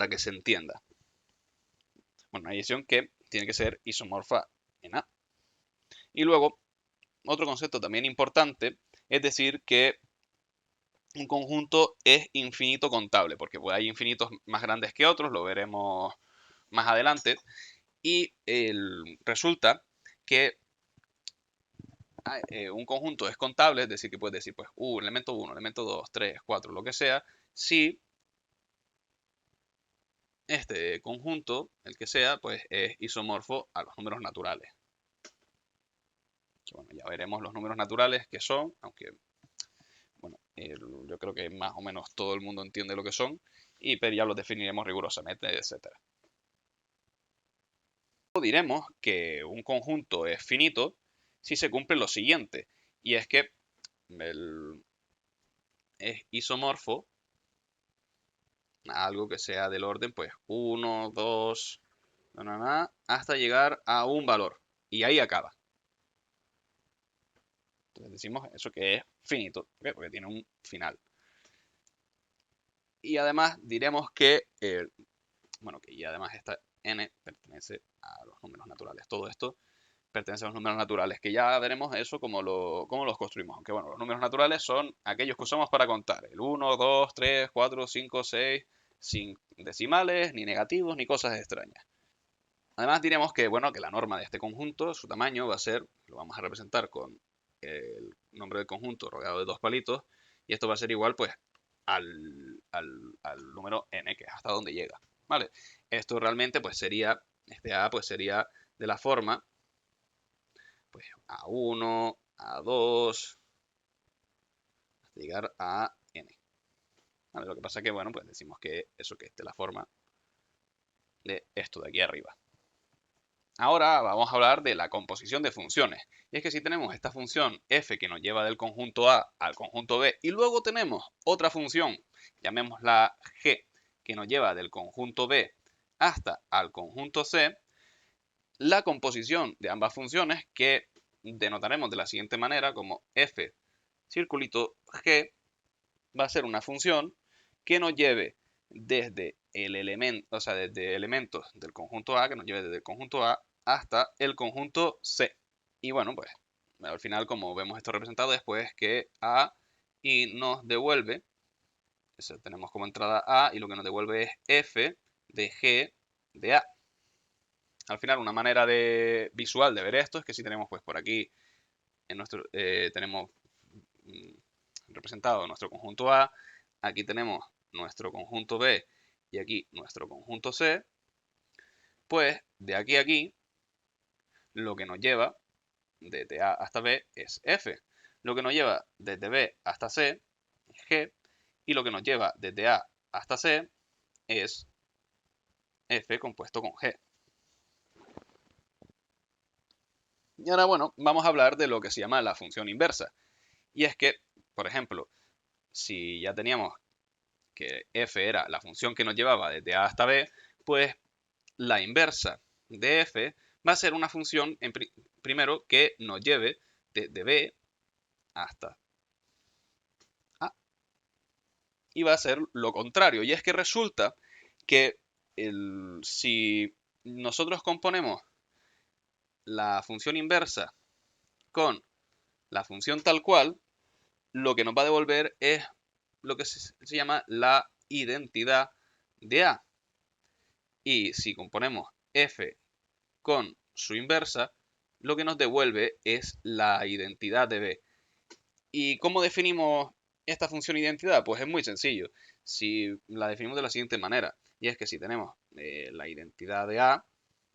que se entienda. Bueno, una dirección que tiene que ser isomorfa en A. Y luego, otro concepto también importante es decir que un conjunto es infinito contable, porque pues, hay infinitos más grandes que otros, lo veremos más adelante. Y resulta que un conjunto es contable, es decir, que puedes decir, pues, elemento 1, elemento 2, 3, 4, lo que sea, si este conjunto, el que sea, pues es isomorfo a los números naturales. Bueno, ya veremos los números naturales que son, aunque bueno, yo creo que más o menos todo el mundo entiende lo que son, pero ya los definiremos rigurosamente, etc. Diremos que un conjunto es finito si se cumple lo siguiente, y es que es isomorfo a algo que sea del orden, pues 1, 2, hasta llegar a un valor, y ahí acaba. Entonces decimos eso que es finito, porque tiene un final. Y además diremos que, bueno, que y además esta n pertenece a los números naturales. Todo esto pertenece a los números naturales, que ya veremos eso cómo los construimos. Aunque bueno, los números naturales son aquellos que usamos para contar. El 1, 2, 3, 4, 5, 6, sin decimales, ni negativos, ni cosas extrañas. Además diremos que, bueno, que la norma de este conjunto, su tamaño va a ser, lo vamos a representar con el nombre del conjunto rodeado de dos palitos, y esto va a ser igual, pues, al número n, que es hasta donde llega, ¿vale? Esto realmente, pues, sería, este a, pues, sería de la forma, pues, a1, a2, hasta llegar a n. ¿Vale? Lo que pasa es que, bueno, pues decimos que eso que es de la forma de esto de aquí arriba. Ahora vamos a hablar de la composición de funciones. Y es que si tenemos esta función f que nos lleva del conjunto A al conjunto B y luego tenemos otra función, llamémosla g, que nos lleva del conjunto B hasta al conjunto C, la composición de ambas funciones, que denotaremos de la siguiente manera como f circulito g, va a ser una función que nos lleve desde el elemento, o sea, desde elementos del conjunto A, que nos lleve desde el conjunto A hasta el conjunto C. Y bueno, pues al final, como vemos esto representado, después que A y nos devuelve, eso tenemos como entrada A y lo que nos devuelve es F de G de A. Al final, una manera visual de ver esto es que si tenemos pues por aquí tenemos representado nuestro conjunto A, aquí tenemos nuestro conjunto B y aquí nuestro conjunto C, pues de aquí a aquí lo que nos lleva desde A hasta B es F, lo que nos lleva desde B hasta C es G, y lo que nos lleva desde A hasta C es F compuesto con G. Y ahora, bueno, vamos a hablar de lo que se llama la función inversa. Y es que, por ejemplo, si ya teníamos que f era la función que nos llevaba desde A hasta B, pues la inversa de f va a ser una función, primero, que nos lleve desde B hasta A. Y va a ser lo contrario. Y es que resulta que si nosotros componemos la función inversa con la función tal cual, lo que nos va a devolver es lo que se llama la identidad de A. Y si componemos f con su inversa, lo que nos devuelve es la identidad de B. ¿Y cómo definimos esta función identidad? Pues es muy sencillo. Si la definimos de la siguiente manera, y es que si tenemos la identidad de A,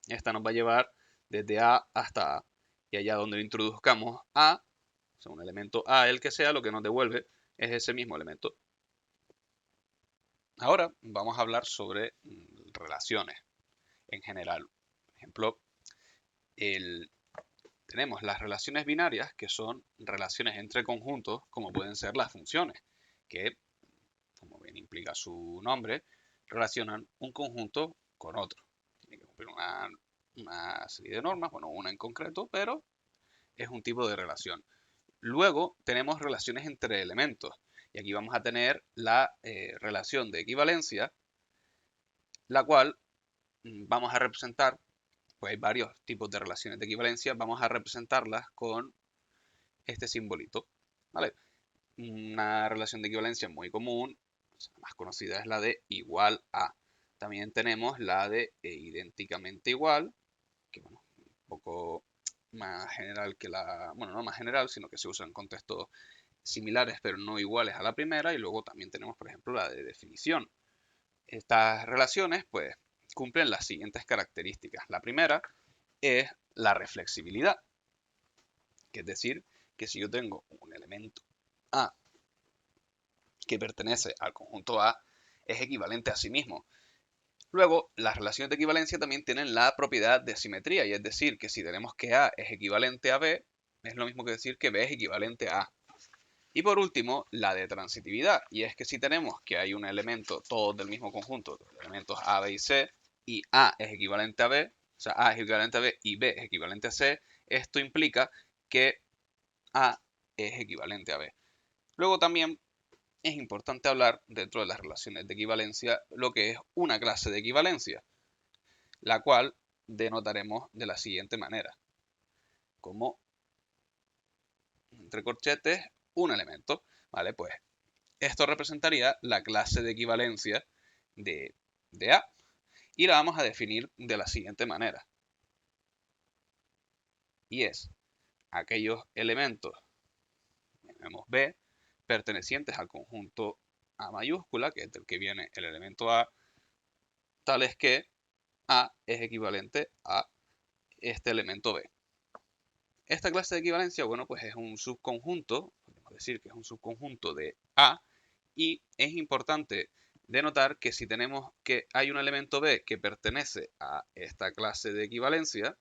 esta nos va a llevar desde A hasta A. Y allá donde introduzcamos A, o sea, un elemento A, el que sea, lo que nos devuelve es ese mismo elemento. Ahora vamos a hablar sobre relaciones en general. Por ejemplo, tenemos las relaciones binarias, que son relaciones entre conjuntos, como pueden ser las funciones, que, como bien implica su nombre, relacionan un conjunto con otro. Tiene que cumplir una serie de normas, bueno, una en concreto, pero es un tipo de relación. Luego tenemos relaciones entre elementos. Y aquí vamos a tener la relación de equivalencia, la cual vamos a representar, pues hay varios tipos de relaciones de equivalencia, vamos a representarlas con este simbolito, ¿vale? Una relación de equivalencia muy común, la más conocida es la de igual a. También tenemos la de idénticamente igual, que bueno, un poco más general que la, bueno, no más general, sino que se usa en contextos similares pero no iguales a la primera. Y luego también tenemos, por ejemplo, la de definición. Estas relaciones, pues, cumplen las siguientes características. La primera es la reflexibilidad, que es decir, que si yo tengo un elemento A que pertenece al conjunto A, es equivalente a sí mismo. Luego, las relaciones de equivalencia también tienen la propiedad de simetría, y es decir, que si tenemos que A es equivalente a B, es lo mismo que decir que B es equivalente a A. Y por último, la de transitividad, y es que si tenemos que hay un elemento, todos del mismo conjunto, elementos A, B y C, y A es equivalente a B, o sea, A es equivalente a B y B es equivalente a C, esto implica que A es equivalente a B. Luego también es importante hablar, dentro de las relaciones de equivalencia, lo que es una clase de equivalencia, la cual denotaremos de la siguiente manera, como entre corchetes un elemento, ¿vale? Pues esto representaría la clase de equivalencia de A, y la vamos a definir de la siguiente manera, y es aquellos elementos, llamemos B, pertenecientes al conjunto A mayúscula, que es del que viene el elemento A, tales que A es equivalente a este elemento B. Esta clase de equivalencia, bueno, pues es un subconjunto, podemos decir que es un subconjunto de A, y es importante denotar que si tenemos que hay un elemento B que pertenece a esta clase de equivalencia,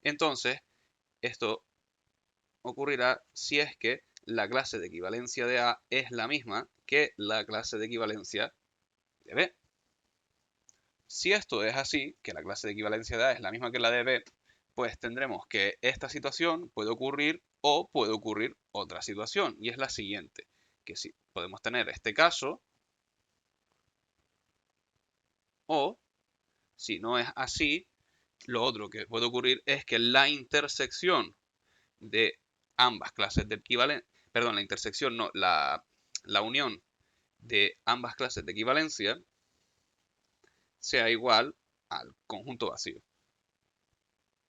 entonces esto ocurrirá si es que la clase de equivalencia de A es la misma que la clase de equivalencia de B. Si esto es así, que la clase de equivalencia de A es la misma que la de B, pues tendremos que esta situación puede ocurrir o puede ocurrir otra situación, y es la siguiente, que si podemos tener este caso, o si no es así, lo otro que puede ocurrir es que la intersección de ambas clases de equivalencia, perdón, la intersección no, la unión de ambas clases de equivalencia sea igual al conjunto vacío.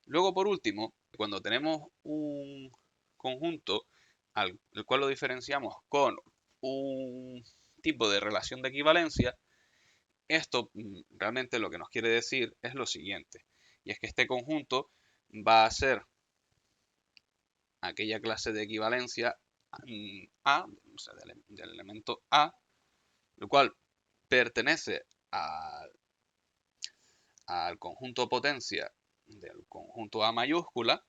Luego, por último, cuando tenemos un conjunto al cual lo diferenciamos con un tipo de relación de equivalencia, esto realmente lo que nos quiere decir es lo siguiente, y es que este conjunto va a ser aquella clase de equivalencia A, o sea, del elemento A, el cual pertenece al conjunto potencia del conjunto A mayúscula,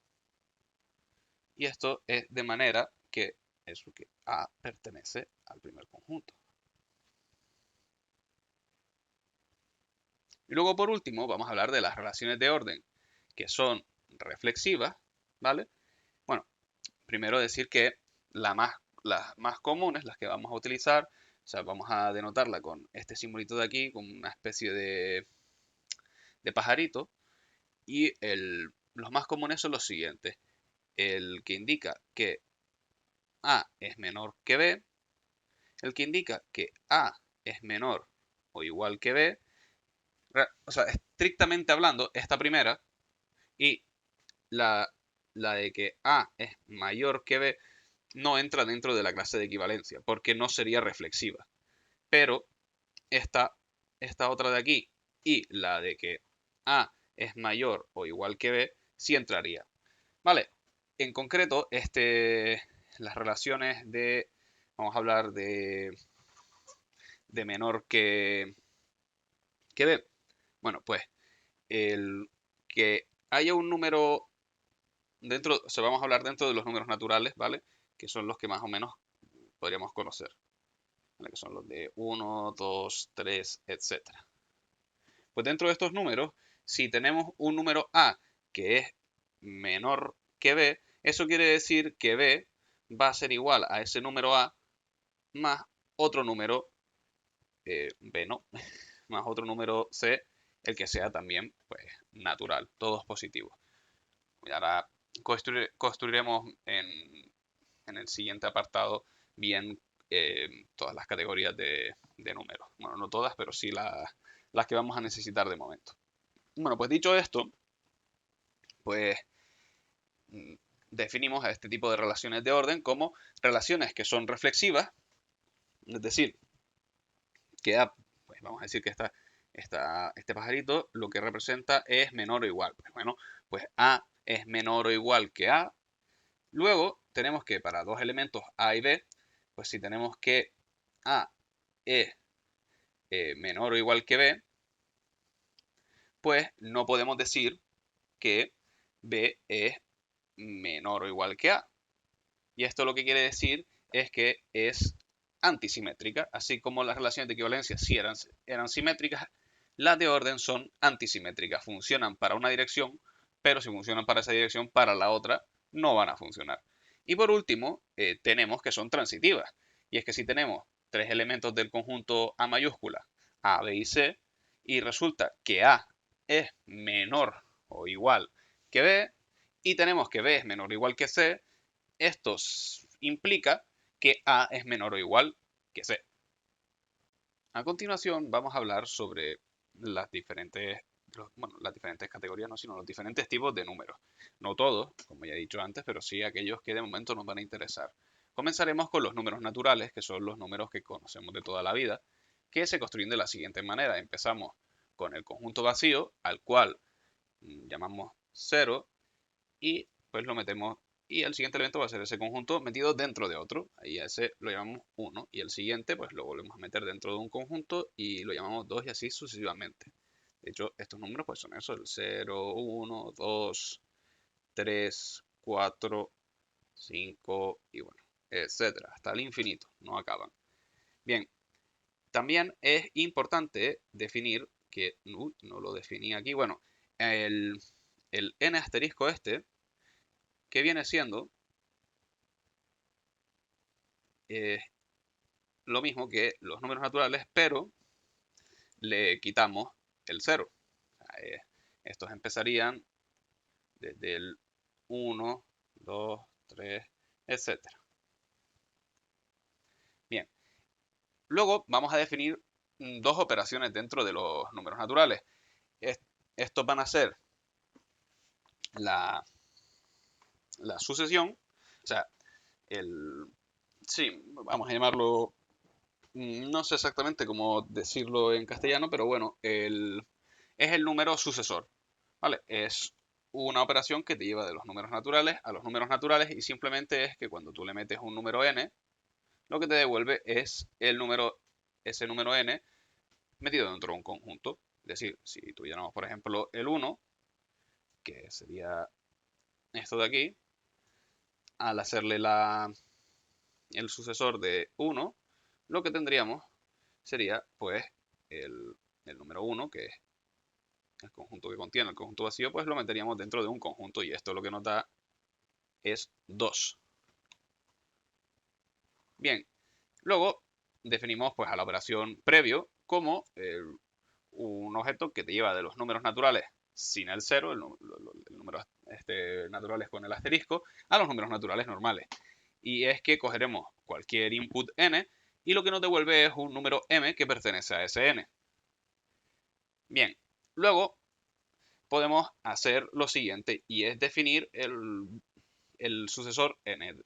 y esto es de manera que A pertenece al primer conjunto. Y luego, por último, vamos a hablar de las relaciones de orden que son reflexivas, ¿vale? Bueno, primero decir que las más comunes, las que vamos a utilizar, o sea, vamos a denotarla con este simbolito de aquí, con una especie de pajarito, y los más comunes son los siguientes. El que indica que A es menor que B, el que indica que A es menor o igual que B, o sea, estrictamente hablando, esta primera, y la, la de que A es mayor que B, no entra dentro de la clase de equivalencia, porque no sería reflexiva. Pero esta otra de aquí y la de que A es mayor o igual que B, sí entraría. Vale, en concreto, las relaciones de, vamos a hablar de menor que B. Bueno, pues el que haya un número dentro, o sea, vamos a hablar dentro de los números naturales, ¿vale? Que son los que más o menos podríamos conocer, ¿vale? Que son los de 1, 2, 3, etcétera. Pues dentro de estos números, si tenemos un número A que es menor que B, eso quiere decir que B va a ser igual a ese número A más otro número B, ¿no? Más otro número C, el que sea también pues, natural, todos positivos. Y ahora construiremos en el siguiente apartado bien todas las categorías de números. Bueno, no todas, pero sí las que vamos a necesitar de momento. Bueno, pues dicho esto, pues definimos a este tipo de relaciones de orden como relaciones que son reflexivas, es decir, que A, pues vamos a decir que este pajarito lo que representa es menor o igual. Pues bueno, pues A es menor o igual que A. Luego tenemos que para dos elementos A y B, pues si tenemos que A es menor o igual que B, pues no podemos decir que B es menor o igual que A. Y esto lo que quiere decir es que es antisimétrica, así como las relaciones de equivalencia sí eran simétricas, las de orden son antisimétricas, funcionan para una dirección, pero si funcionan para esa dirección, para la otra no van a funcionar. Y por último, tenemos que son transitivas, y es que si tenemos tres elementos del conjunto A mayúscula, A, B y C, y resulta que A es menor o igual que B, y tenemos que B es menor o igual que C, esto implica que A es menor o igual que C. A continuación vamos a hablar sobre las diferentes, las diferentes categorías, no, sino los diferentes tipos de números. No todos, como ya he dicho antes, pero sí aquellos que de momento nos van a interesar. Comenzaremos con los números naturales, que son los números que conocemos de toda la vida, que se construyen de la siguiente manera. Empezamos con el conjunto vacío, al cual llamamos 0, y pues lo metemos y el siguiente elemento va a ser ese conjunto metido dentro de otro. Ahí a ese lo llamamos 1 y el siguiente pues lo volvemos a meter dentro de un conjunto y lo llamamos 2 y así sucesivamente. De hecho, estos números pues son eso, el 0, 1, 2, 3, 4, 5 y bueno, etcétera, hasta el infinito, no acaban. Bien, también es importante definir que, no lo definí aquí, bueno, el n asterisco este, que viene siendo lo mismo que los números naturales, pero le quitamos el 0. O sea, estos empezarían desde el 1, 2, 3, etcétera. Bien, luego vamos a definir dos operaciones dentro de los números naturales. Estos van a ser la sucesión, o sea, sí, vamos a llamarlo, no sé exactamente cómo decirlo en castellano, pero bueno, es el número sucesor, ¿vale? Es una operación que te lleva de los números naturales a los números naturales y simplemente es que cuando tú le metes un número n, lo que te devuelve es ese número n metido dentro de un conjunto. Es decir, si tuviéramos, por ejemplo, el 1, que sería esto de aquí, al hacerle el sucesor de 1, lo que tendríamos sería pues el número 1, que es el conjunto que contiene el conjunto vacío, pues lo meteríamos dentro de un conjunto y esto lo que nos da es 2. Bien, luego definimos pues a la operación previo como un objeto que te lleva de los números naturales sin el 0, el número naturales con el asterisco, a los números naturales normales. Y es que cogeremos cualquier input n y lo que nos devuelve es un número m que pertenece a ese n. Bien, luego podemos hacer lo siguiente y es definir el sucesor n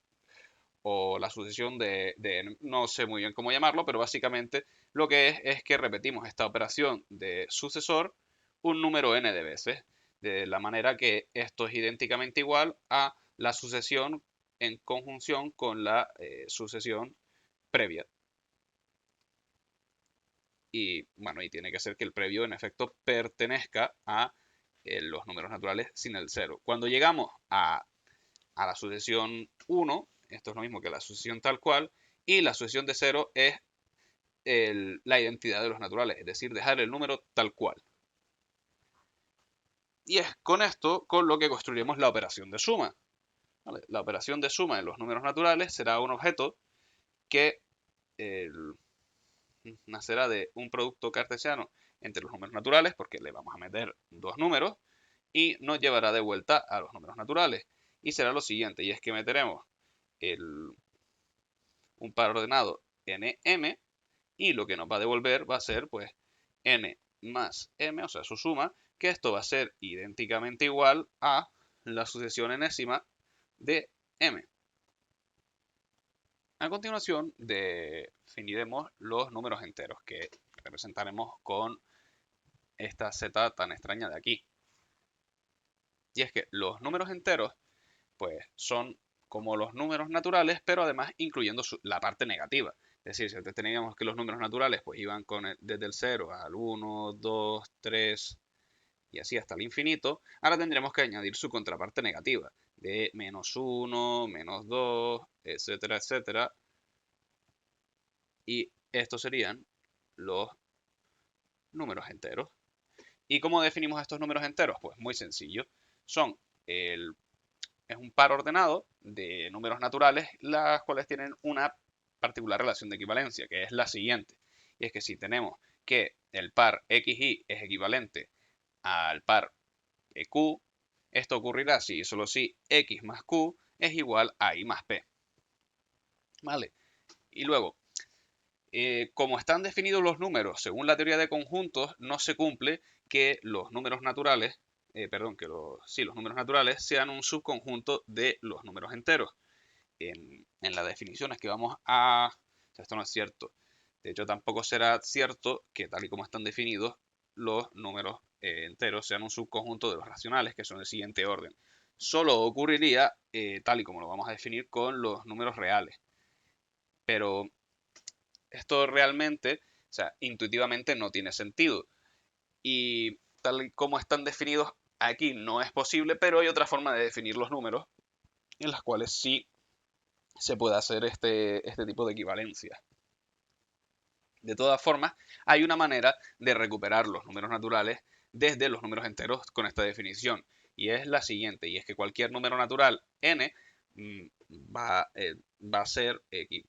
o la sucesión de n. No sé muy bien cómo llamarlo, pero básicamente lo que es que repetimos esta operación de sucesor un número n de veces, de la manera que esto es idénticamente igual a la sucesión en conjunción con la sucesión previa. Y bueno, y tiene que ser que el previo en efecto pertenezca a los números naturales sin el 0. Cuando llegamos a la sucesión 1, esto es lo mismo que la sucesión tal cual, y la sucesión de 0 es la identidad de los naturales, es decir, dejar el número tal cual. Y es con esto con lo que construiremos la operación de suma. ¿vale? La operación de suma de los números naturales será un objeto que nacerá de un producto cartesiano entre los números naturales, porque le vamos a meter dos números, y nos llevará de vuelta a los números naturales. Y será lo siguiente, y es que meteremos un par ordenado nm, y lo que nos va a devolver va a ser pues n más m, o sea, su suma, que esto va a ser idénticamente igual a la sucesión enésima de m. A continuación definiremos los números enteros, que representaremos con esta z tan extraña de aquí. Y es que los números enteros pues son como los números naturales, pero además incluyendo la parte negativa. Es decir, si antes teníamos que los números naturales pues iban desde el 0 al 1, 2, 3 y así hasta el infinito, ahora tendremos que añadir su contraparte negativa de menos 1, menos 2, etcétera, etcétera. Y estos serían los números enteros. ¿Y cómo definimos estos números enteros? Pues muy sencillo. Es un par ordenado de números naturales, las cuales tienen una particular relación de equivalencia, que es la siguiente. Y es que si tenemos que el par xy es equivalente al par q, esto ocurrirá si y solo si x más q es igual a y más p. ¿Vale? Y luego, como están definidos los números según la teoría de conjuntos, no se cumple que los números naturales, los números naturales sean un subconjunto de los números enteros. En las definiciones que vamos a... O sea, esto no es cierto. De hecho, tampoco será cierto que tal y como están definidos, los números enteros sean un subconjunto de los racionales, que son del siguiente orden. Solo ocurriría, tal y como lo vamos a definir, con los números reales. Pero esto realmente, o sea, intuitivamente no tiene sentido. Y tal y como están definidos aquí no es posible, pero hay otra forma de definir los números en las cuales sí se puede hacer este tipo de equivalencia. De todas formas, hay una manera de recuperar los números naturales desde los números enteros con esta definición, y es la siguiente, y es que cualquier número natural n va a ser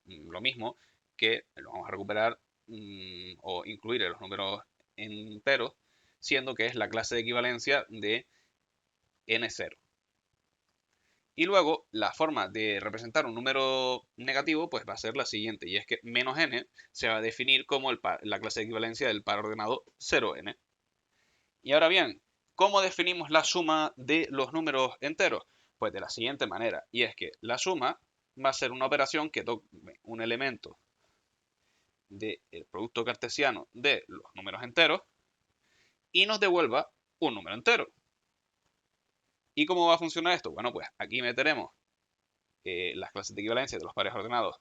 lo mismo que lo vamos a recuperar o incluir en los números enteros, siendo que es la clase de equivalencia de n0. Y luego la forma de representar un número negativo pues va a ser la siguiente, y es que menos n se va a definir como la clase de equivalencia del par ordenado 0n. Y ahora bien, ¿cómo definimos la suma de los números enteros? Pues de la siguiente manera, y es que la suma va a ser una operación que tome un elemento del producto cartesiano de los números enteros y nos devuelva un número entero. ¿Y cómo va a funcionar esto? Bueno, pues aquí meteremos las clases de equivalencia de los pares ordenados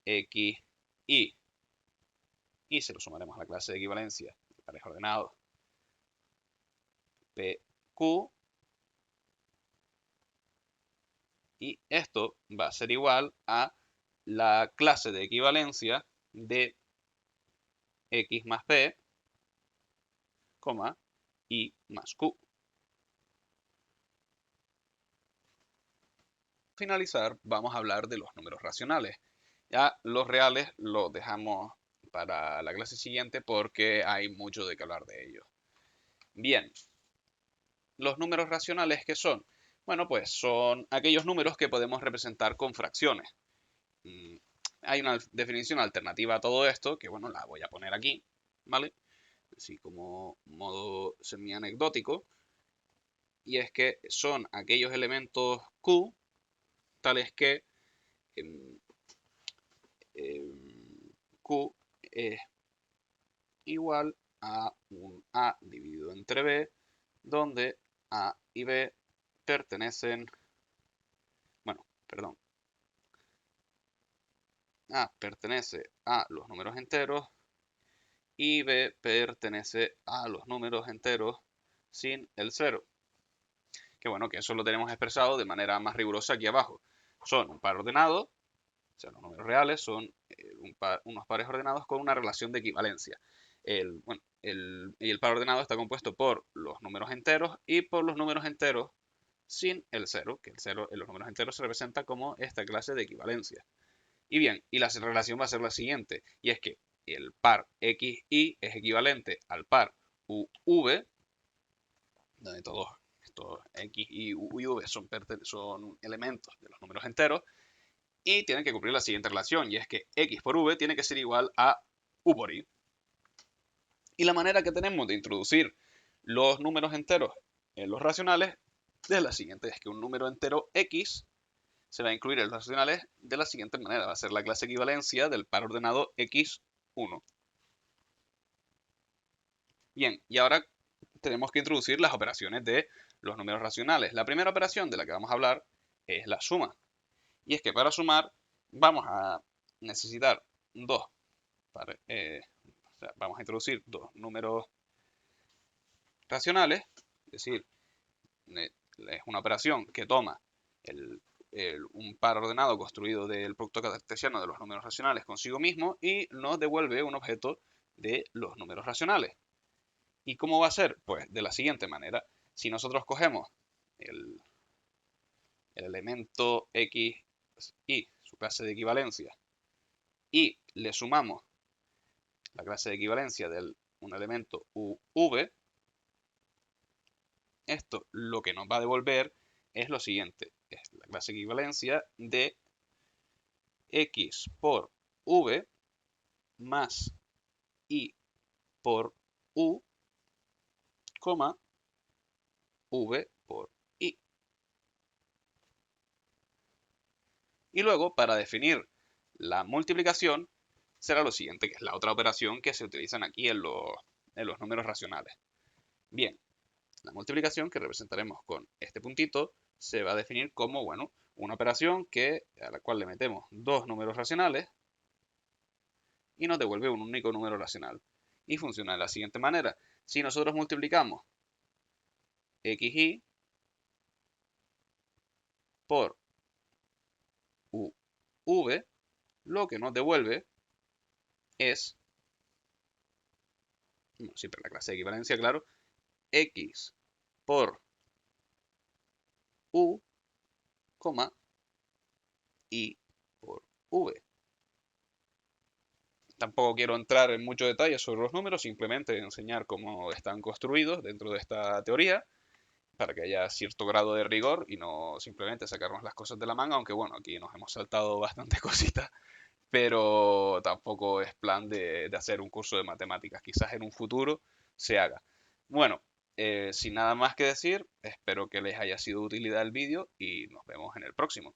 x, y se lo sumaremos a la clase de equivalencia de pares ordenados p, q, y esto va a ser igual a la clase de equivalencia de x más p, y más q. Para finalizar, vamos a hablar de los números racionales. Ya los reales los dejamos para la clase siguiente porque hay mucho de qué hablar de ellos. Bien, los números racionales, ¿qué son? Bueno, pues son aquellos números que podemos representar con fracciones. Hay una definición alternativa a todo esto, que bueno, la voy a poner aquí, ¿vale? Así como modo semi-anecdótico. Y es que son aquellos elementos Q, tales que Q es igual a un A dividido entre B, donde A y B pertenecen, bueno, perdón, A pertenece a los números enteros y B pertenece a los números enteros sin el cero. Que bueno, que eso lo tenemos expresado de manera más rigurosa aquí abajo. Son un par ordenado, o sea, los números reales son unos pares ordenados con una relación de equivalencia. Y el par ordenado está compuesto por los números enteros y por los números enteros sin el 0, que el 0 en los números enteros se representa como esta clase de equivalencia. Y bien, y la relación va a ser la siguiente, y es que el par XY es equivalente al par UV, donde todos estos X, Y, U y V son elementos de los números enteros, y tienen que cumplir la siguiente relación, y es que X por V tiene que ser igual a U por Y. Y la manera que tenemos de introducir los números enteros en los racionales es la siguiente, es que un número entero X se va a incluir en los racionales de la siguiente manera, va a ser la clase equivalencia del par ordenado X1. Bien, y ahora tenemos que introducir las operaciones de los números racionales. La primera operación de la que vamos a hablar es la suma. Y es que para sumar vamos a necesitar vamos a introducir dos números racionales, es decir, es una operación que toma un par ordenado construido del producto cartesiano de los números racionales consigo mismo y nos devuelve un objeto de los números racionales. ¿Y cómo va a ser? Pues de la siguiente manera. Si nosotros cogemos el elemento X y su clase de equivalencia y le sumamos la clase de equivalencia de un elemento UV, esto lo que nos va a devolver es lo siguiente. Es la clase de equivalencia de X por V más Y por U, V por Y. Y luego, para definir la multiplicación, será lo siguiente, que es la otra operación que se utilizan aquí en los números racionales. Bien, la multiplicación que representaremos con este puntito se va a definir como, bueno, una operación a la cual le metemos dos números racionales y nos devuelve un único número racional. Y funciona de la siguiente manera. Si nosotros multiplicamos XY por UV, lo que nos devuelve es, bueno, siempre la clase de equivalencia, claro, X por U, Y por V. Tampoco quiero entrar en mucho detalle sobre los números, simplemente enseñar cómo están construidos dentro de esta teoría, para que haya cierto grado de rigor y no simplemente sacarnos las cosas de la manga, aunque bueno, aquí nos hemos saltado bastantes cositas, pero tampoco es plan de hacer un curso de matemáticas, quizás en un futuro se haga. Bueno, sin nada más que decir, espero que les haya sido de utilidad el vídeo y nos vemos en el próximo.